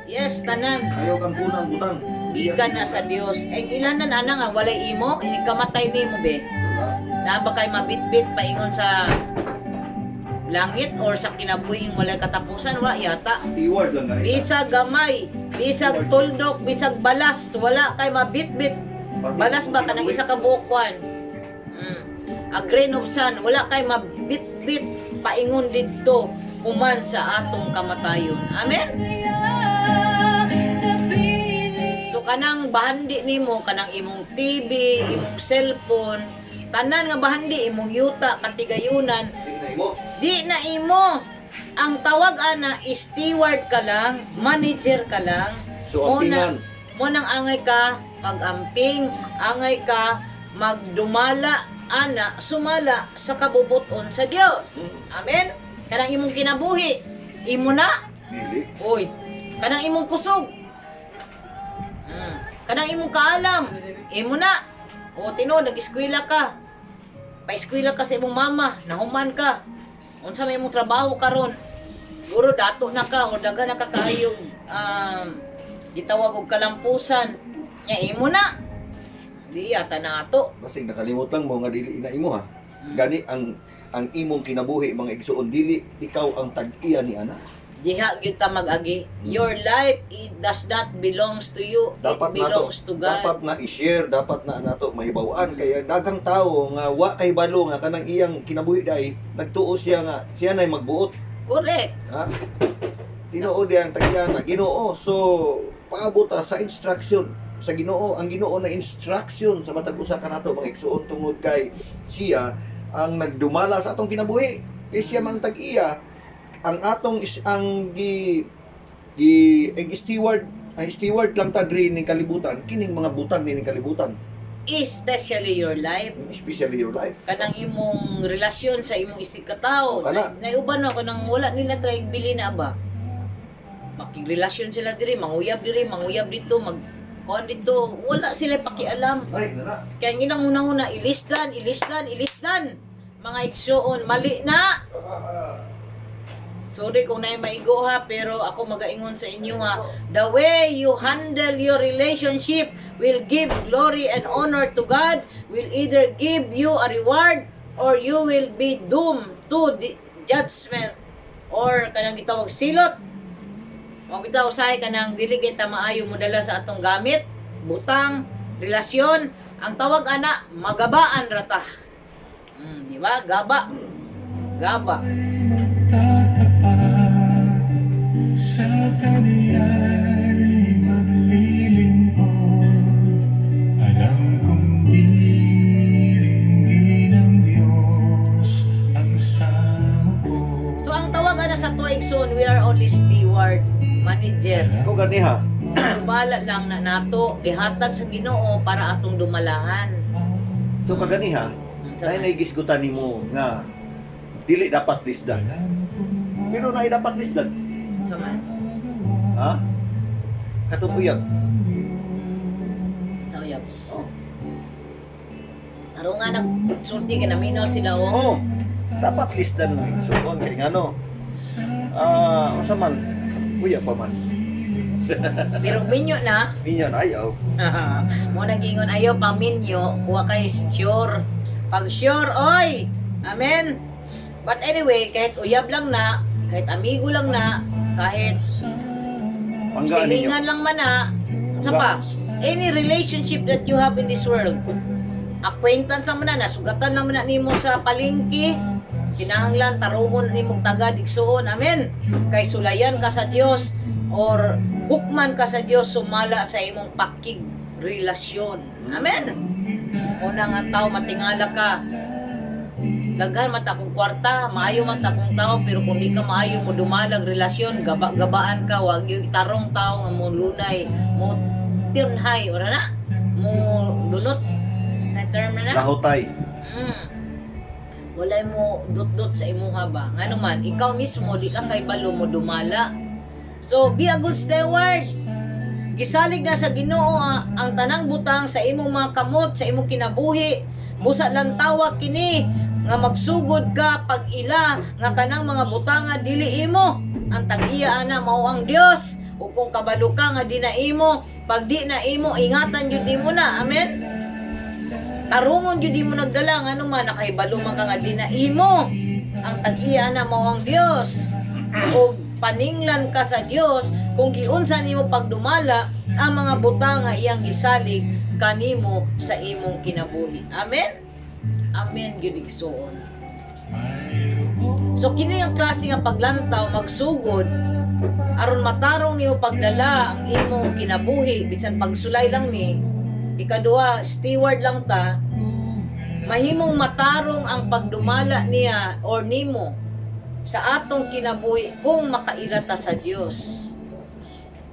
Yes, tanan. Ayaw kang kunang butang. Gikan na sa Dios. Ilanan ana nga walay imo, ini kamatay nimo be. Na ba kay mabitbit paingon sa langit or sa kinabuhing walay katapusan wa yata. Steward lang ganito. Bisa gamay Bisag tuldok, bisag balas, wala kay mabitbit. Balas ba kanang isa ka buokwan? A grain of sand, wala kay mabitbit paingon didto human sa atong kamatayon. Amen. So kanang bahandi nimo, kanang imong TV, imong cellphone, tanan nga bahandi imong yuta katigayunan, di na imo. Ang tawag ana steward ka lang, manager ka lang. So, ampingan. Mo nang angay ka mag-amping, angay ka magdumala ana sumala sa kabubuton sa Dios. Amen. Kanang imong kinabuhi, imo na. Dili. Oy, kanang imong kusog. Kanang imong kaalam, imo na. O tinuod nag-eskwela ka. Pa-eskwela ka sa imong mama, nahuman ka. Unsa may imong trabaho karon? Siguro dato na ka o daghan na ka kaayo gitawag og kalampusan. Nya imo na. Di yata na ato. Basig nakalimutan mo nga dili ina imo ha. Gani ang imong kinabuhi mga igsuon dili ikaw ang tag-iya ni ana. Diha gyud ta mag-agi. Your life it does not belongs to you. Dapat It belongs to God. dapat na i-share, dapat na nato mahibaw-an kaya daghang tawo nga wa kay balo nga kanang iyang kinabuhi dai nagtuo siya nga siya nay magbuot. Correct. Ha? Tinuod yang tag-iya na Ginoo. So paabot ta sa instruction sa Ginoo, ang Ginoo na instruction sa matag usa kanato mga igsuon tungod kay siya ang nagdumala sa atong kinabuhi. Siya man tag-iya ang atong ang steward ang steward lang ta diri ning kalibutan kining mga butang ning kalibutan, Especially your life. especially your life. Kanang imong relasyon sa imong isig ka tao. Kana. Naiuban na kanang wala nila try bili na ba. Makigrelasyon sila diri, manguyab dito, kuan dito, wala sila pakialam. Ay nana. Kaya nginang una-una ilisdan. Mga igsuon, mali na. Sorry kung naay maigo ha, pero ako magaingon sa inyo ha. The way you handle your relationship will give glory and honor to God, will either give you a reward or you will be doomed to the judgment or kanang gitawag silot. O bitaw usahay kanang dili kita maayo mo dala sa atong gamit, butang, relasyon, ang tawag ana magabaan rata. Di ba? Gaba. Sa kaniya'y maglilingkod. Alam kong diringgin ng Diyos ang samo ko. So ang tawag ana sa tuigson, we are only steward, manager. Ko gani ha. Bala lang na nato gihatag sa Ginoo para atong dumalahan. So kagani ha. Dahil naigisgutan nimo nga dili dapat lisdan. Pero naay dapat lisdan. So man. Ha? Katong uyab. So yap. Oh. Aron nga nagsulti kinaminaw sila o. Oh. Dapat lisdan mo igsuon kay ngano. Unsa man? Uyab pa man. Pero minyo na. Minyan ayaw. Mo nagingon ayo pa minyo, kuha kay sure. Pag sure, oy. Amen. But anyway, kahit uyab lang na, kahit amigo lang na, kahit Panggaan ninyo. silingan lang man na, sa pa, any relationship that you have in this world, acquaintance lang man na, nasugatan lang man na nimo sa palengke, kinahanglan tarungon nimo tagad igsuon, amen. Kay sulayan ka sa Dios or hukman ka sa Dios sumala sa imong pakig relasyon. Amen. Una nga tao matingala ka. Daghan man ta kong kwarta, maayo man ta kong tao, pero kung di ka maayo mo dumalag relasyon, gabaan ka, wag yung tarong tao nga mo lunay, mo tinhay, ora na, mo lunot, na term na na. Lahutay. Walay mo dot-dot sa imuha ba? Nga naman, ikaw mismo, di ka kay balo mo dumala. So, be a good steward. Gisalig na sa Ginoo ang tanang butang sa imong mga kamot, sa imong kinabuhi. Busa lang tawag kini nga magsugod ka pag ila nga kanang mga butanga dili imo. Ang tag-iya ana mao ang Dios. O kung kabalo ka nga di na imo, pag di na imo ingatan jud imo na. Amen. Tarungon jud imo nagdala nga man nakahibalo man ka nga di na imo. Ang tag-iya ana mao ang Dios. O paninglan ka sa Dios kung giunsa nimo pagdumala ang mga butang nga iyang gisalig kanimo sa imong kinabuhi. Amen. Amen gyud igsoon. So kini ang klase nga paglantaw magsugod aron matarong nimo pagdala ang imong kinabuhi bisan pagsulay lang ni. Ikaduha, steward lang ta. Mahimong matarong ang pagdumala niya or nimo sa atong kinabuhi kung makailata sa Dios.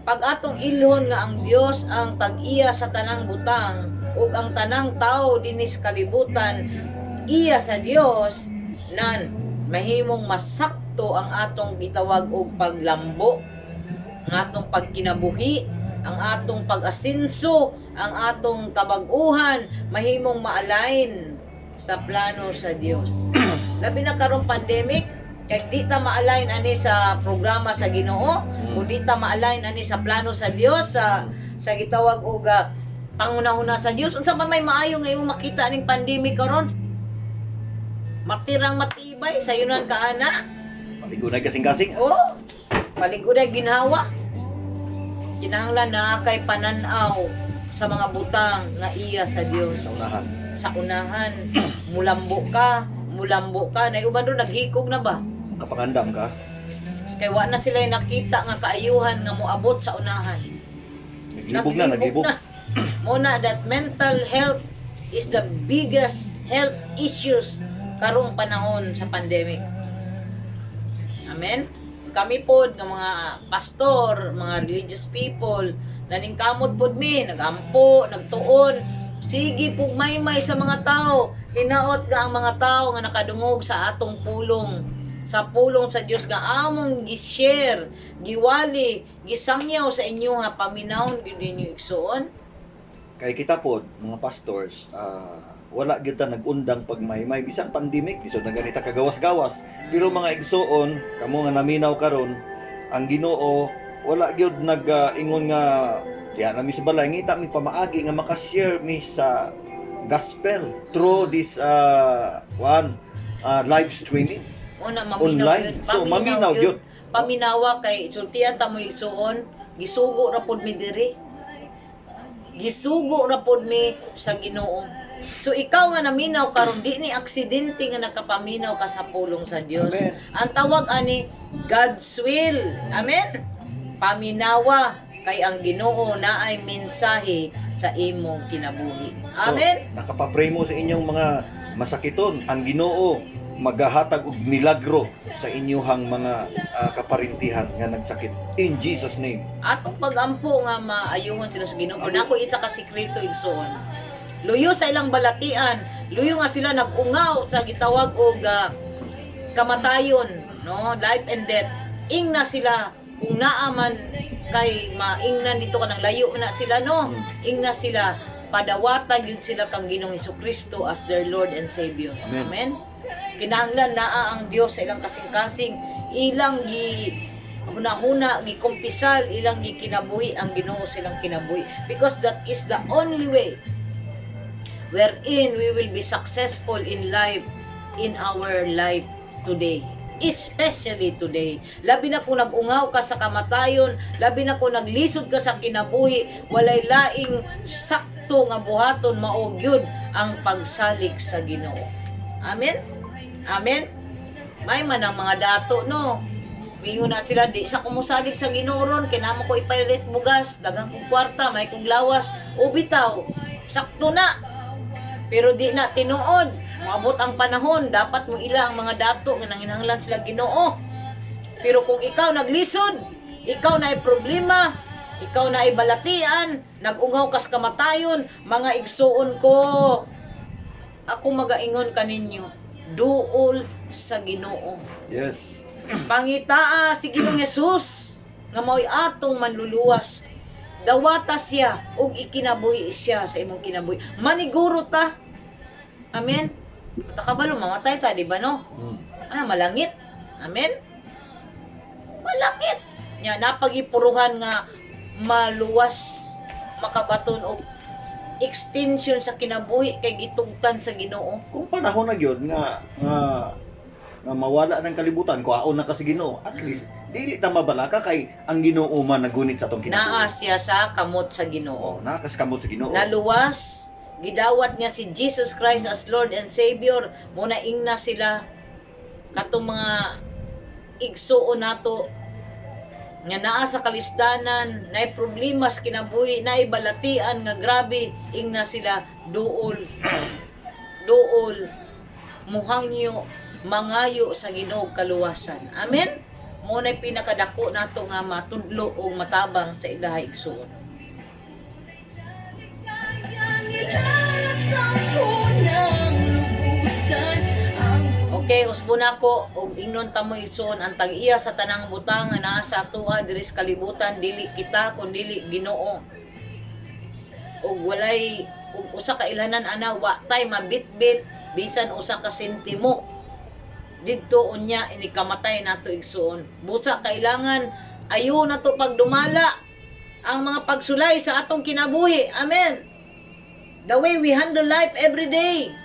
Pag atong ilhon nga ang Dios ang tag-iya sa tanang butang ug ang tanang tao dinhi sa kalibutan iya sa Dios, nan mahimong masakto ang atong gitawag og paglambo, ang atong pagkinabuhi, ang atong pag-asinso, ang atong kabag-uhan, mahimong ma-align sa plano sa Dios. Labi na karong pandemic, kay di ta ma-align ani sa programa sa Ginoo, o di ta ma-align ani sa plano sa Dios, sa gitawag og pangunahuna sa Dios. Unsa pa may maayo nga imong makita ning pandemic karon? Matirang matibay sa yunan kaana. Paligunay kasing-kasing. Oh, paliguday ginhawa. Kinahanglan na kay pananaw sa mga butang nga iya sa Dios. Sa unahan. Sa unahan, mulambo ka. Na uban do naghikog na ba? Kapangandam ka. Kay wa na sila nakita nga kaayuhan nga moabot sa unahan. Naglibog na. Muna that mental health is the biggest health issues karong panahon sa pandemic. Amen. Kami pod ng mga pastor, mga religious people, naningkamot pod mi, nagampo, nagtuon. Sige pug maymay sa mga tao. Hinaot nga ang mga tao nga nakadungog sa atong pulong. Sa pulong sa Dios nga among gi-share, giwali, gisangyaw sa inyo nga paminawon gyud ninyo igsoon. Kay kita pod mga pastors, wala gyud ta nag-undang pagmaymay bisan pandemic bisan na ganita kagawas-gawas. Pero mga igsoon, kamo nga naminaw karon, ang Ginoo wala gyud nag-ingon nga diha na mi sa balay ngita mi pamaagi nga maka-share mi sa gospel through this live streaming. Una maminaw Online. So maminaw gyud. Paminawa kay sultian ta mo igsoon, gisugo ra pod mi diri. Gisugo ra pod mi sa Ginoo. So ikaw nga naminaw karon di ni aksidente nga nakapaminaw ka sa pulong sa Dios. Amen. Ang tawag ani God's will. Amen. Paminawa kay ang Ginoo naay mensahe sa imong kinabuhi. Amen. So, nakapapray mo sa inyong mga masakiton, ang Ginoo magahatag og milagro sa inyong mga kaparintihan nga nagsakit. In Jesus name. Atong pagampo nga maayuhon sila sa Ginoo. Kung ako isa ka sikreto igsoon. Luyo sa ilang balatian, luyo nga sila nag-ungaw sa gitawag og kamatayon, no? Life and death. Ingna sila kung naaman kay maingnan dito kanang layo na sila, no? Ingna sila padawata gyud sila kang Ginoong Hesukristo as their Lord and Savior. Amen. Amen. Kinahanglan naa ang Dios sa ilang kasing-kasing, ilang hunahuna gikumpisal, ilang gikinabuhi ang Ginoo silang kinabuhi, because that is the only way wherein we will be successful in life, in our life today, especially today. Labi na kung nag-ungaw ka sa kamatayon, labi na kung naglisod ka sa kinabuhi, walay laing sakto nga buhaton mao gyud ang pagsalig sa Ginoo. Amen. Amen. May man ang mga dato, no? Mingon na sila, di sa kumusalig sa Ginoo ron, kinamo ko ipailit bugas, dagang kong kwarta, may kong lawas, o bitaw, sakto na. Pero di na tinuod, maabot ang panahon, dapat mo ila ang mga dato nga nanginahanglan sila Ginoo. Pero kung ikaw naglisod, ikaw na ay problema, ikaw na ay balatian, nag-ungaw kas kamatayon, mga igsuon ko, ako magaingon kaninyo, duol sa Ginoo. Yes. Pangitaa si Ginoong Hesus nga mao'y atong manluluwas. Dawata siya ug ikinabuhi siya sa imong kinabuhi. Maniguro ta. Amen. Takabalo mamatay ta, di ba no? Malangit. Amen. Malangit. Nya napagipuruhan nga maluwas makabaton og extension sa kinabuhi kay gitugtan sa Ginoo. Kung panahon na gyud nga nga mawala ng kalibutan, kuhaon na ka sa Ginoo. At least dili ta mabalaka kay ang Ginoo man nagunit sa atong Naa kinabuhi. siya sa kamot sa Oh, Ginoo. nakaskamot sa Ginoo. Naluwas, gidawat niya si Jesus Christ as Lord and Savior. Muna ingna sila katong mga igsuon nato nga naa sa kalisdanan, naay problema sa kinabuhi, naay balatian nga grabe, ingna sila duol. Duol muhangyo mangayo sa Ginoo kaluwasan. Amen. Mo na pinakadako nato nga matudlo o matabang sa ilaha igsuon. Okay, usbo na ko og ingnon ta mo ison ang tag-iya sa tanang butang nga naa sa atoa diri sa kalibutan, dili kita kun dili Ginoo. Ug walay ug usa ka ilhanan ana wa tay mabitbit bisan usa ka sentimo. Didto unya ini kamatay nato igsuon. Busa kailangan ayo nato pagdumala ang mga pagsulay sa atong kinabuhi. Amen. The way we handle life every day,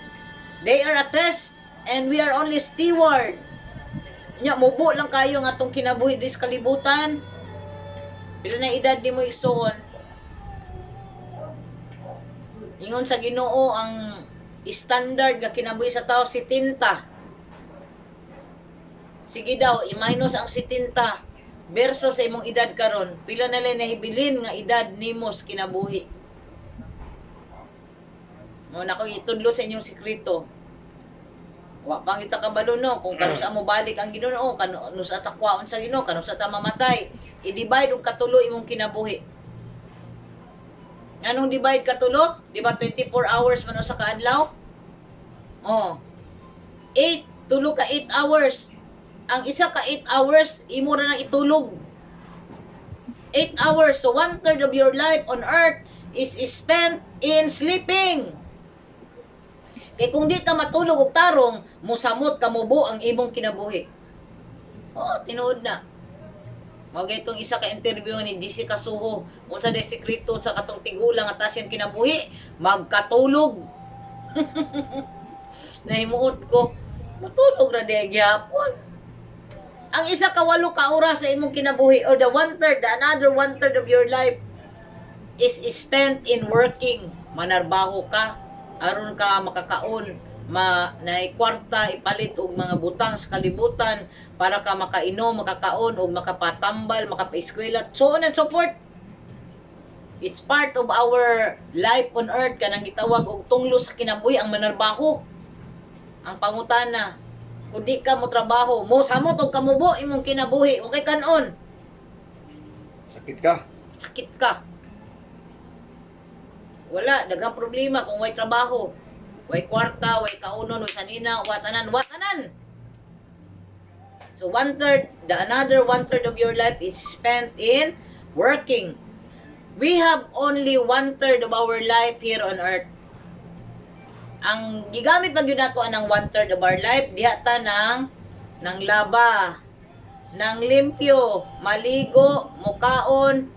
they are a test and we are only steward. Nya mubo lang kayo ang atong kinabuhi dis kalibutan. Pila na edad nimo igsuon? Ingon sa Ginoo ang standard nga kinabuhi sa tao 70. Sige daw, i-minus ang 70 versus sa imong edad karon. Pila na lang nahibilin nga edad nimo sa kinabuhi. Mo na ko itudlo sa inyong sekreto. Wa pang kita kabalo no kung kano sa mo balik ang Ginoo, kano sa takwaon sa Ginoo, kano sa ta mamatay. I-divide og katulo imong kinabuhi. Anong divide katulo? Di ba 24 hours man usa ka adlaw? Oh. 8 tulo ka 8 hours. Ang isa ka 8 hours imo ra nang itulog. 8 hours, so 1/3 of your life on earth is spent in sleeping. Kaya kung di ka matulog og tarong, musamot kamubo ang imong kinabuhi. Oh, tinuod na. Magay itong isa ka interview ni DC Kasuho. Unsa day sekreto sa katong tigulang at siyang kinabuhi, magkatulog. Nahimuot ko, matulog ra day gyapon. Ang isa ka 8 ka oras sa imong kinabuhi or the another 1/3 of your life is spent in working. Manarbaho ka, aron ka makakaon, naay kwarta ipalit og mga butang sa kalibutan para ka makainom, makakaon og makapatambal, makapaeskwela, so on and so forth. It's part of our life on earth kanang gitawag og tunglo sa kinabuhi ang manarbaho. Ang pangutana, kung di ka mo trabaho, mo samot og kamubo imong kinabuhi, okay kanon. Sakit ka. Sakit ka. Wala, daghang problema kung way trabaho. Way kwarta, way kaunon, way sanina, watanan. So 1/3, the another 1/3 of your life is spent in working. We have only 1/3 of our life here on earth. Ang gigamit pag yun nato ng 1/3 of our life, diha ta ng laba, ng limpyo, maligo, mukaon,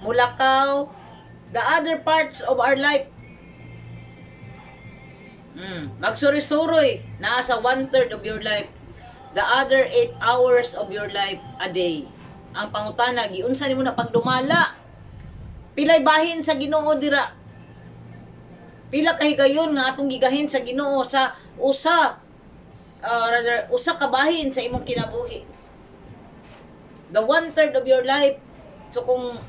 mulakaw, the other parts of our life. Magsuri-suroy, nasa 1/3 of your life. The other 8 hours of your life a day. Ang pangutana, giunsa nimo na pagdumala? Pilay bahin sa Ginoo dira. Pila kahigayon nga atong gigahin sa Ginoo sa usa ka bahin sa imong kinabuhi. The 1/3 of your life. So kung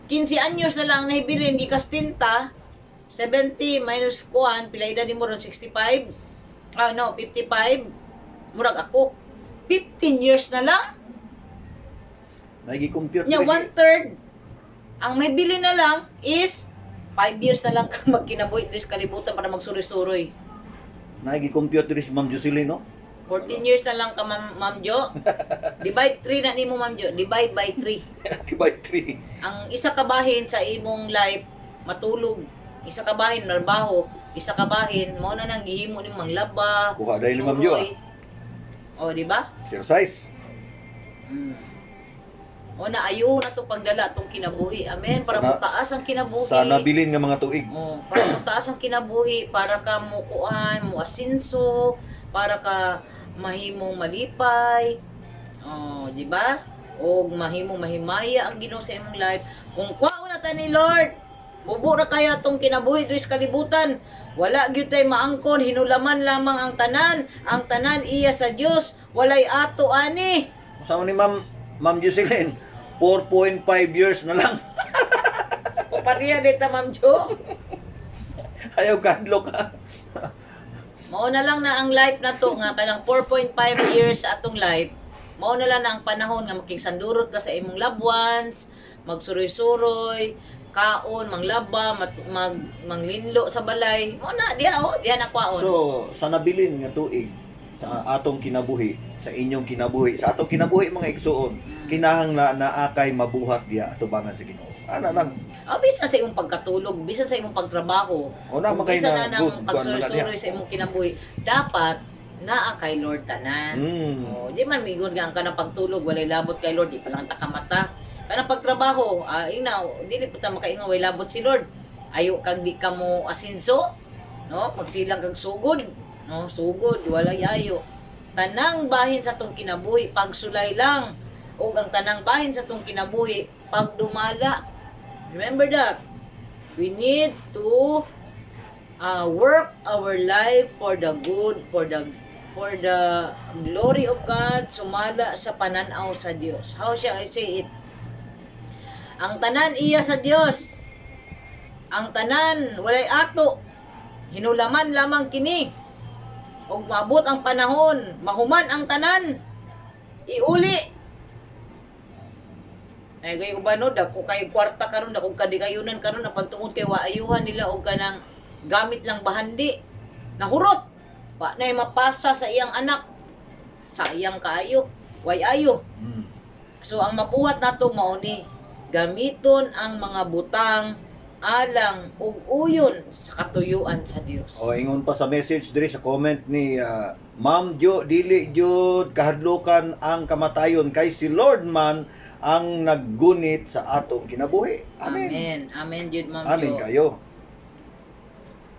15 anyos na lang nahibilin, di ka 70 minus kuan, pila edad nimo ron 65? 55. Murag ako. 15 years na lang. Nagi-compute. Nya 1/3 ang may bili na lang is 5 years na lang ka magkinabuhi dis kalibutan para magsuri-suroy. Nagi-compute rin si Ma'am Jocelyn, no? 14 years na lang ka, Ma'am Jo. Divide 3 na nimo, Ma'am Jo. Divide by 3. Divide 3. Ang isa ka bahin sa imong life matulog. Isa ka bahin narbaho. Isa ka bahin mao na nang gihimo ning manglaba. Kuha dahil ni Ma'am Jo. Oh, di ba? Exercise. O na ayo na to pagdala tong kinabuhi. Amen. Para Sana- mutaas ang kinabuhi. Sa nabilin nga mga tuig. Oh, para mutaas ang kinabuhi, para ka mukuan, mo asinso, para ka mahimong malipay, di ba? O mahimong mahimaya ang Ginoo sa imong life. Kung kwaon na ta ni Lord, bubo ra kaya tong kinabuhi diri sa kalibutan. Wala gyud tay maangkon, hinulaman lamang ang tanan iya sa Dios, walay ato ani. Sama ni Ma'am Jocelyn, 4.5 years na lang. O pariya dita Ma'am Jo. Ayaw kadlo ka. Mao na lang na ang life na to nga kanang 4.5 years sa atong life. Mao na lang na ang panahon nga makigsandurot ka sa imong loved ones, magsuroy-suroy, kaon, manglaba, manglinlo sa balay. Mao na diha na kwaon. So, sa nabilin nga tuig sa atong kinabuhi, sa inyong kinabuhi, sa atong kinabuhi mga igsuon, kinahanglan na akay mabuhat diha atubangan sa Ginoo. Ana lang. Bisan sa imong pagkatulog, bisan sa imong pagtrabaho, O na magay bisan na na good nang pagsuroy-suroy sa imong kinabuhi, dapat naa kay Lord tanan. Di man migon nga ang kanang pagtulog walay labot kay Lord, di pa lang takamata. Kanang pagtrabaho, dili ko ta makaingon way labot si Lord. Ayo kag di ka mo asinso, no? Magsilang kag sugod, no? Sugod walay ayo. Tanang bahin sa tong kinabuhi pagsulay lang. O ang tanang bahin sa tong kinabuhi pagdumala. Remember that. We need to work our life for the good, for the glory of God, sumala sa pananaw sa Dios. How shall I say it? Ang tanan iya sa Dios. Ang tanan walay ato. Hinulaman lamang kini. Og maabot ang panahon, mahuman ang tanan. Iuli. Ay gay uban no, dako kay kwarta karon, dako kadikayunan karon na pantungod kay waayuhan nila og kanang gamit lang bahandi. Nahurot. Pa nay mapasa sa iyang anak. Sayang kaayo, way ayo. So ang mabuhat nato mao ni gamiton ang mga butang alang ug uyon sa katuyuan sa Dios. O ingon pa sa message diri sa comment ni Ma'am Jo, dili jud kahadlukan ang kamatayon kay si Lord man ang naggunit sa atong kinabuhi. Amen. Amen. Amen jud Ma'am Amen Jo. kayo.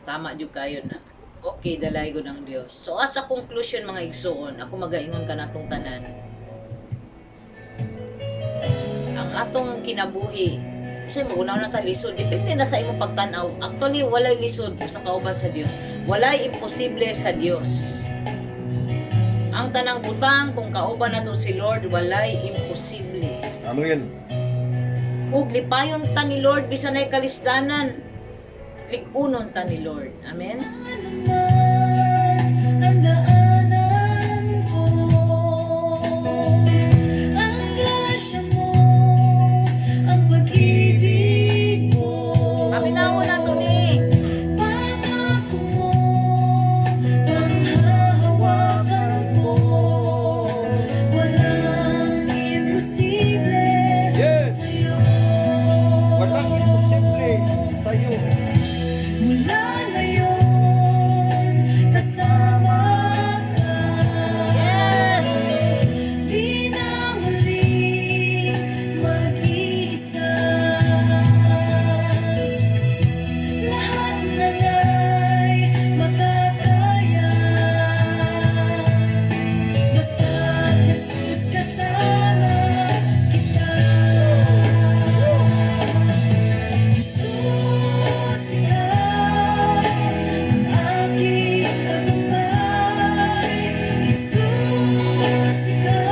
Tama jud kayo na. Okay, dalay ko ng Dios. So as a conclusion mga igsoon, ako magaingon ka natong tanan. Ang atong kinabuhi, kasi magunaw na ta lisod, depende na sa imong pagtanaw. Actually, walay lisod sa kauban sa Dios. Walay imposible sa Dios. Ang tanang butang kung kauban nato si Lord, walay imposible. Amen. Ug lipayon ta ni Lord bisan ay kalisdanan. Likunon ta ni Lord. Amen. Ang daanan ko, ang grasya mo, ang pag-ibig mo, Paminaw na to ni. pangako mo, ang hahawakan ko, walang imposible Yes. sa'yo. Walang imposible sa'yo. Mula ngayon, kasama ka. Yes. Di na muling mag-iisa. Lahat na nga'y makakaya. Basta't Jesus kasama kita. Jesus, ikaw ang aking tagumpay. Jesus, ikaw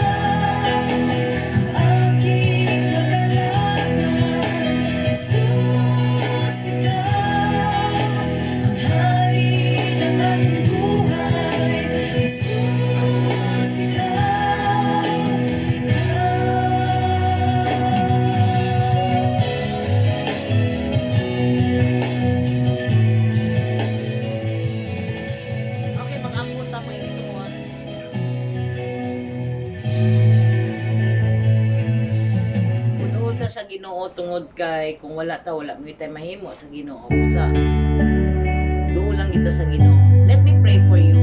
ang aking kagalakan. Jesus, ikaw ang hari ng aking buhay. Jesus, ikaw. Okay, mag-apunta mo yung suwa. Punood ta sa Ginoo tungod kay kung wala ta wala mo tay mahimo sa Ginoo. Usa. Duo lang kita sa Ginoo. Let me pray for you.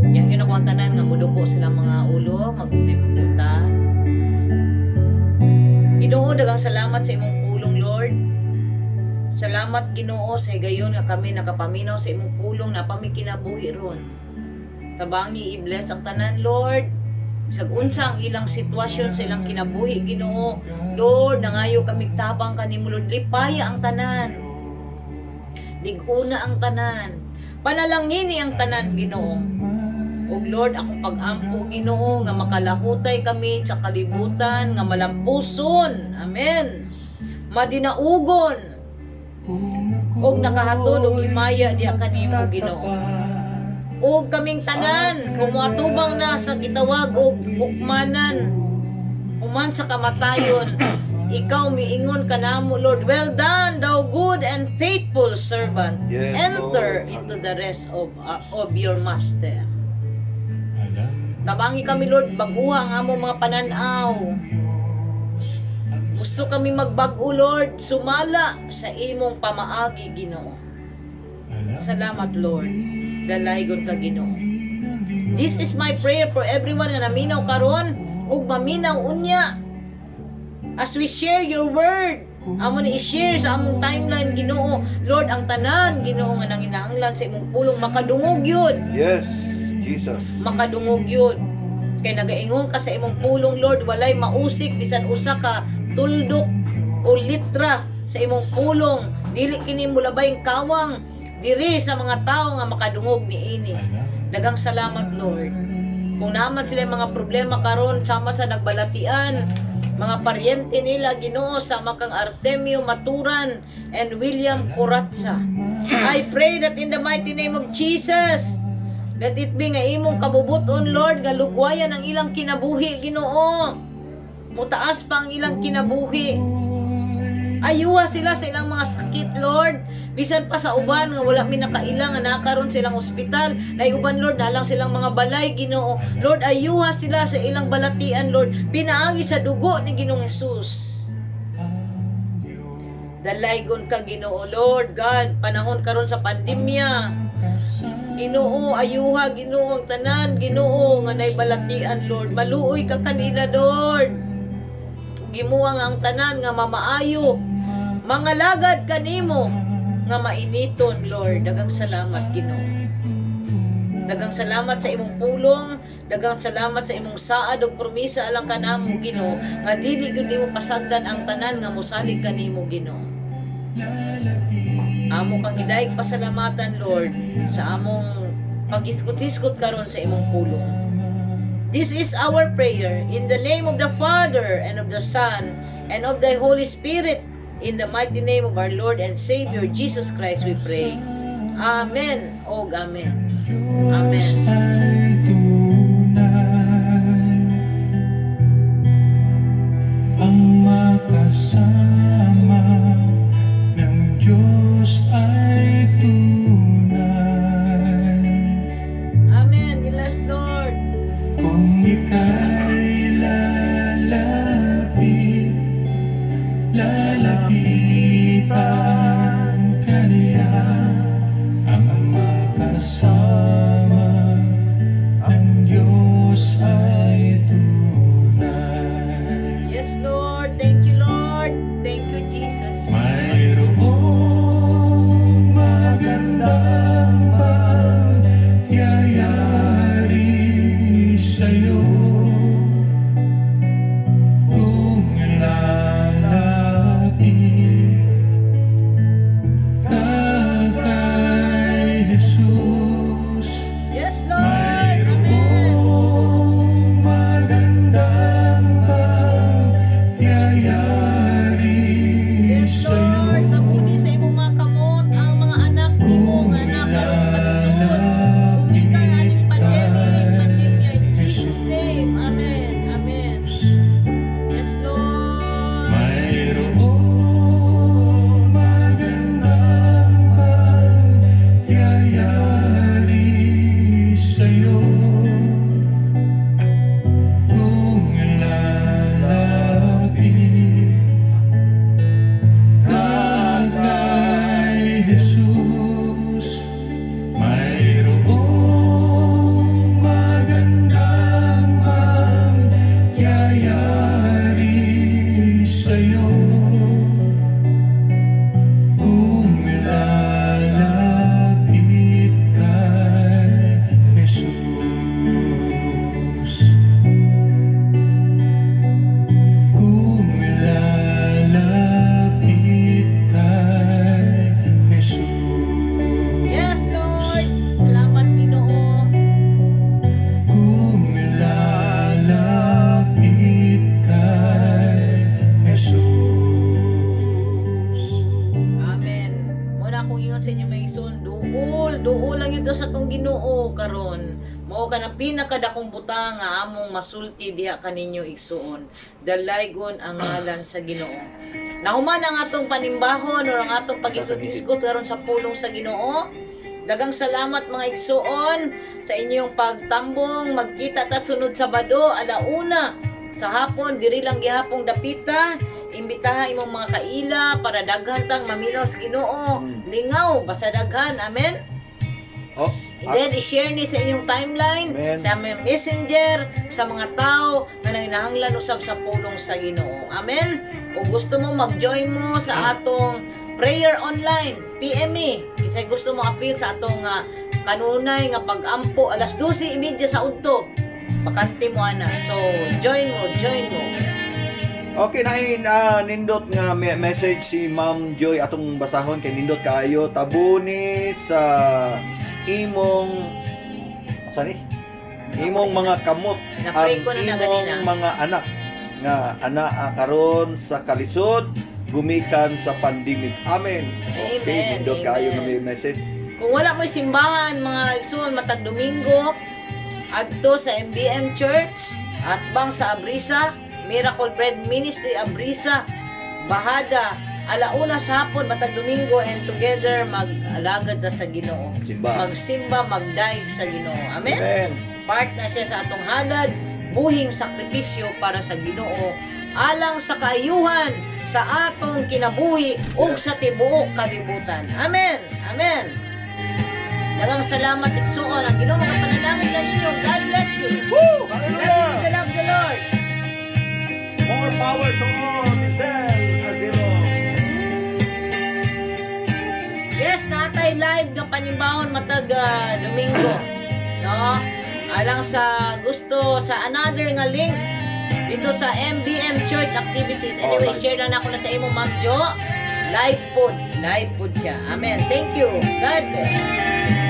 Yang yun ako ang tanan nga muduko sila mga ulo, magpunta. Ginoo, daghang salamat sa imong pulong, Lord. Salamat Ginoo sa gayon nga kami nakapaminaw sa imong pulong na pami kinabuhi ron. Tabangi i-bless ang tanan, Lord. Sag unsa ang ilang sitwasyon sa ilang kinabuhi, Ginoo. Lord, nangayo kami tabang kanimo, Lord. Lipaya ang tanan. Liguna ang tanan. Panalangini ang tanan, Ginoo. O Lord, akong pag-ampo, Ginoo, nga makalahutay kami sa kalibutan, nga malampuson. Amen. Madinaugon. Og nakahatod og himaya diha kanimo, Ginoo. Og kaming tanan, kumuatubang na sa gitawag og hukmanan, human sa kamatayon, ikaw miingon kanamo, Lord, well done, thou good and faithful servant. Yes, Enter Lord. into the rest of your master. Alam Tabangi kami, Lord, baguha ang among mga pananaw. Gusto kami magbago, Lord, sumala sa imong pamaagi, Ginoo. Salamat, Lord. Dalaygon ka, Ginoo. This is my prayer for everyone nga naminaw karon ug maminaw unya. As we share your word, amo ni i-share sa among timeline, Ginoo. Lord, ang tanan, Ginoo, nga nanginahanglan sa imong pulong makadungog yun. Yes, Jesus. Makadungog yun. Kay nagaingon ka sa imong pulong, Lord, walay mausik bisan usa ka tuldok o litra sa imong pulong. Dili kini mulabayng kawang diri sa mga tao nga makadungog niini. Daghang salamat, Lord. Kung naman sila mga problema karon sama sa nagbalatian, mga paryente nila, Ginoo, sama kang Artemio Maturan and William Corazza, I pray that in the mighty name of Jesus, let it be nga imong kabubuton, Lord, nga lugwayan ang ilang kinabuhi, Ginoo. Mutaas pa ang ilang kinabuhi. Ayuha sila sa ilang mga sakit, Lord. Bisan pa sa uban nga wala mi nakailang nga nakaron silang ospital, nay uban, Lord, nalang silang mga balay, Ginoo. Lord, ayuha sila sa ilang balatian, Lord. Pinaagi sa dugo ni Ginoong Hesus. Dalaygon ka, Ginoo, Lord God, panahon karon sa pandemya. Ginoo, ayuha, Ginoo, ang tanan, Ginoo, nga nay balatian, Lord. Maluoy ka kanila, Lord. Gimuang ang tanan nga mamaayo, mga lagad kanimo nga mainiton, Lord. Daghang salamat, Ginoo. Daghang salamat sa imong pulong, daghang salamat sa imong saad ug promisa alang kanamo, Ginoo, nga dili gyud nimo pasagdan ang tanan nga mosalig kanimo, Ginoo. Amo kang hidayag pasalamatan, Lord, sa among pag-iskot-iskot karon sa imong pulong. This is our prayer in the name of the Father and of the Son and of the Holy Spirit. In the mighty name of our Lord and Savior Jesus Christ we pray. Amen. Og amen. Amen. ay tunay, ang makasama ng Diyos ay tunay. Amen. Yes, Lord. Kung ika'y lalapitan ka niya, ang makasama ng Diyos ay tunay. Yes, Lord. Thank you, Lord. Thank you, Jesus. Mayroong magandang mangyayari sa'yo kung lalapit ka kay Jesus. duo lang yun to sa tong Ginoo karon. Mao ka na pinakadakong butang nga among masulti diha kaninyo igsuon. Dalaygon ang ngalan sa Ginoo. Nahuman ang atong panimbahon or ang atong pag-isgot-isgot karon sa pulong sa Ginoo. Dagang salamat mga igsuon sa inyong pagtambong. Magkita ta sunod Sabado, alauna sa hapon, diri lang gihapong dapita. Imbitaha imong mga kaila para daghan tang mamilaw sa Ginoo. Lingaw basta daghan. Amen. Oh, And then, i-share ni sa inyong timeline, Amen. sa aming messenger, sa mga tao na nanginahanglan usab sa pulong sa Ginoo. Amen? Kung gusto mo, mag-join mo sa atong prayer online, PM me. Kisay gusto mo appeal sa atong kanunay nga pag-ampo, alas 12:30 sa udto. Pakanti mo, ana. So, join mo. Okay na nindot nga message si Ma'am Joy atong basahon kay nindot kaayo tabuni sa imong imong mga kamot ang Na-pray ko na ganina. imong mga anak nga anaa karon sa kalisod gumikan sa pandemic. Amen. Okay, Amen, nindot kaayo na amen. may message. Kung wala mo simbahan, mga igsoon, matag Domingo, adto sa MBM Church, at bang sa Abrisa, Miracle Bread Ministry Abrisa, Bahada, alauna sa hapon, matag Domingo, and together mag-alagad na sa Ginoo. Simba. Magsimba, magdaig sa Ginoo. Amen? Amen. Part na siya sa atong halad, buhing sakripisyo para sa Ginoo, alang sa kaayuhan sa atong kinabuhi ug sa tibuok kalibutan. Amen. Amen. Dagang salamat igsuon ang Ginoo makapanalangin sa inyo. God bless you. Woo! Love Hallelujah! you, love the Lord. More power to all. Giselle Azero. Yes, natay live ng panimbahon matag Domingo. No? Alang sa gusto sa another nga link dito sa MBM Church activities. Anyway, Alright. share na ako na sa imo, Ma'am Jo. Live pod siya. Amen. Thank you. God bless.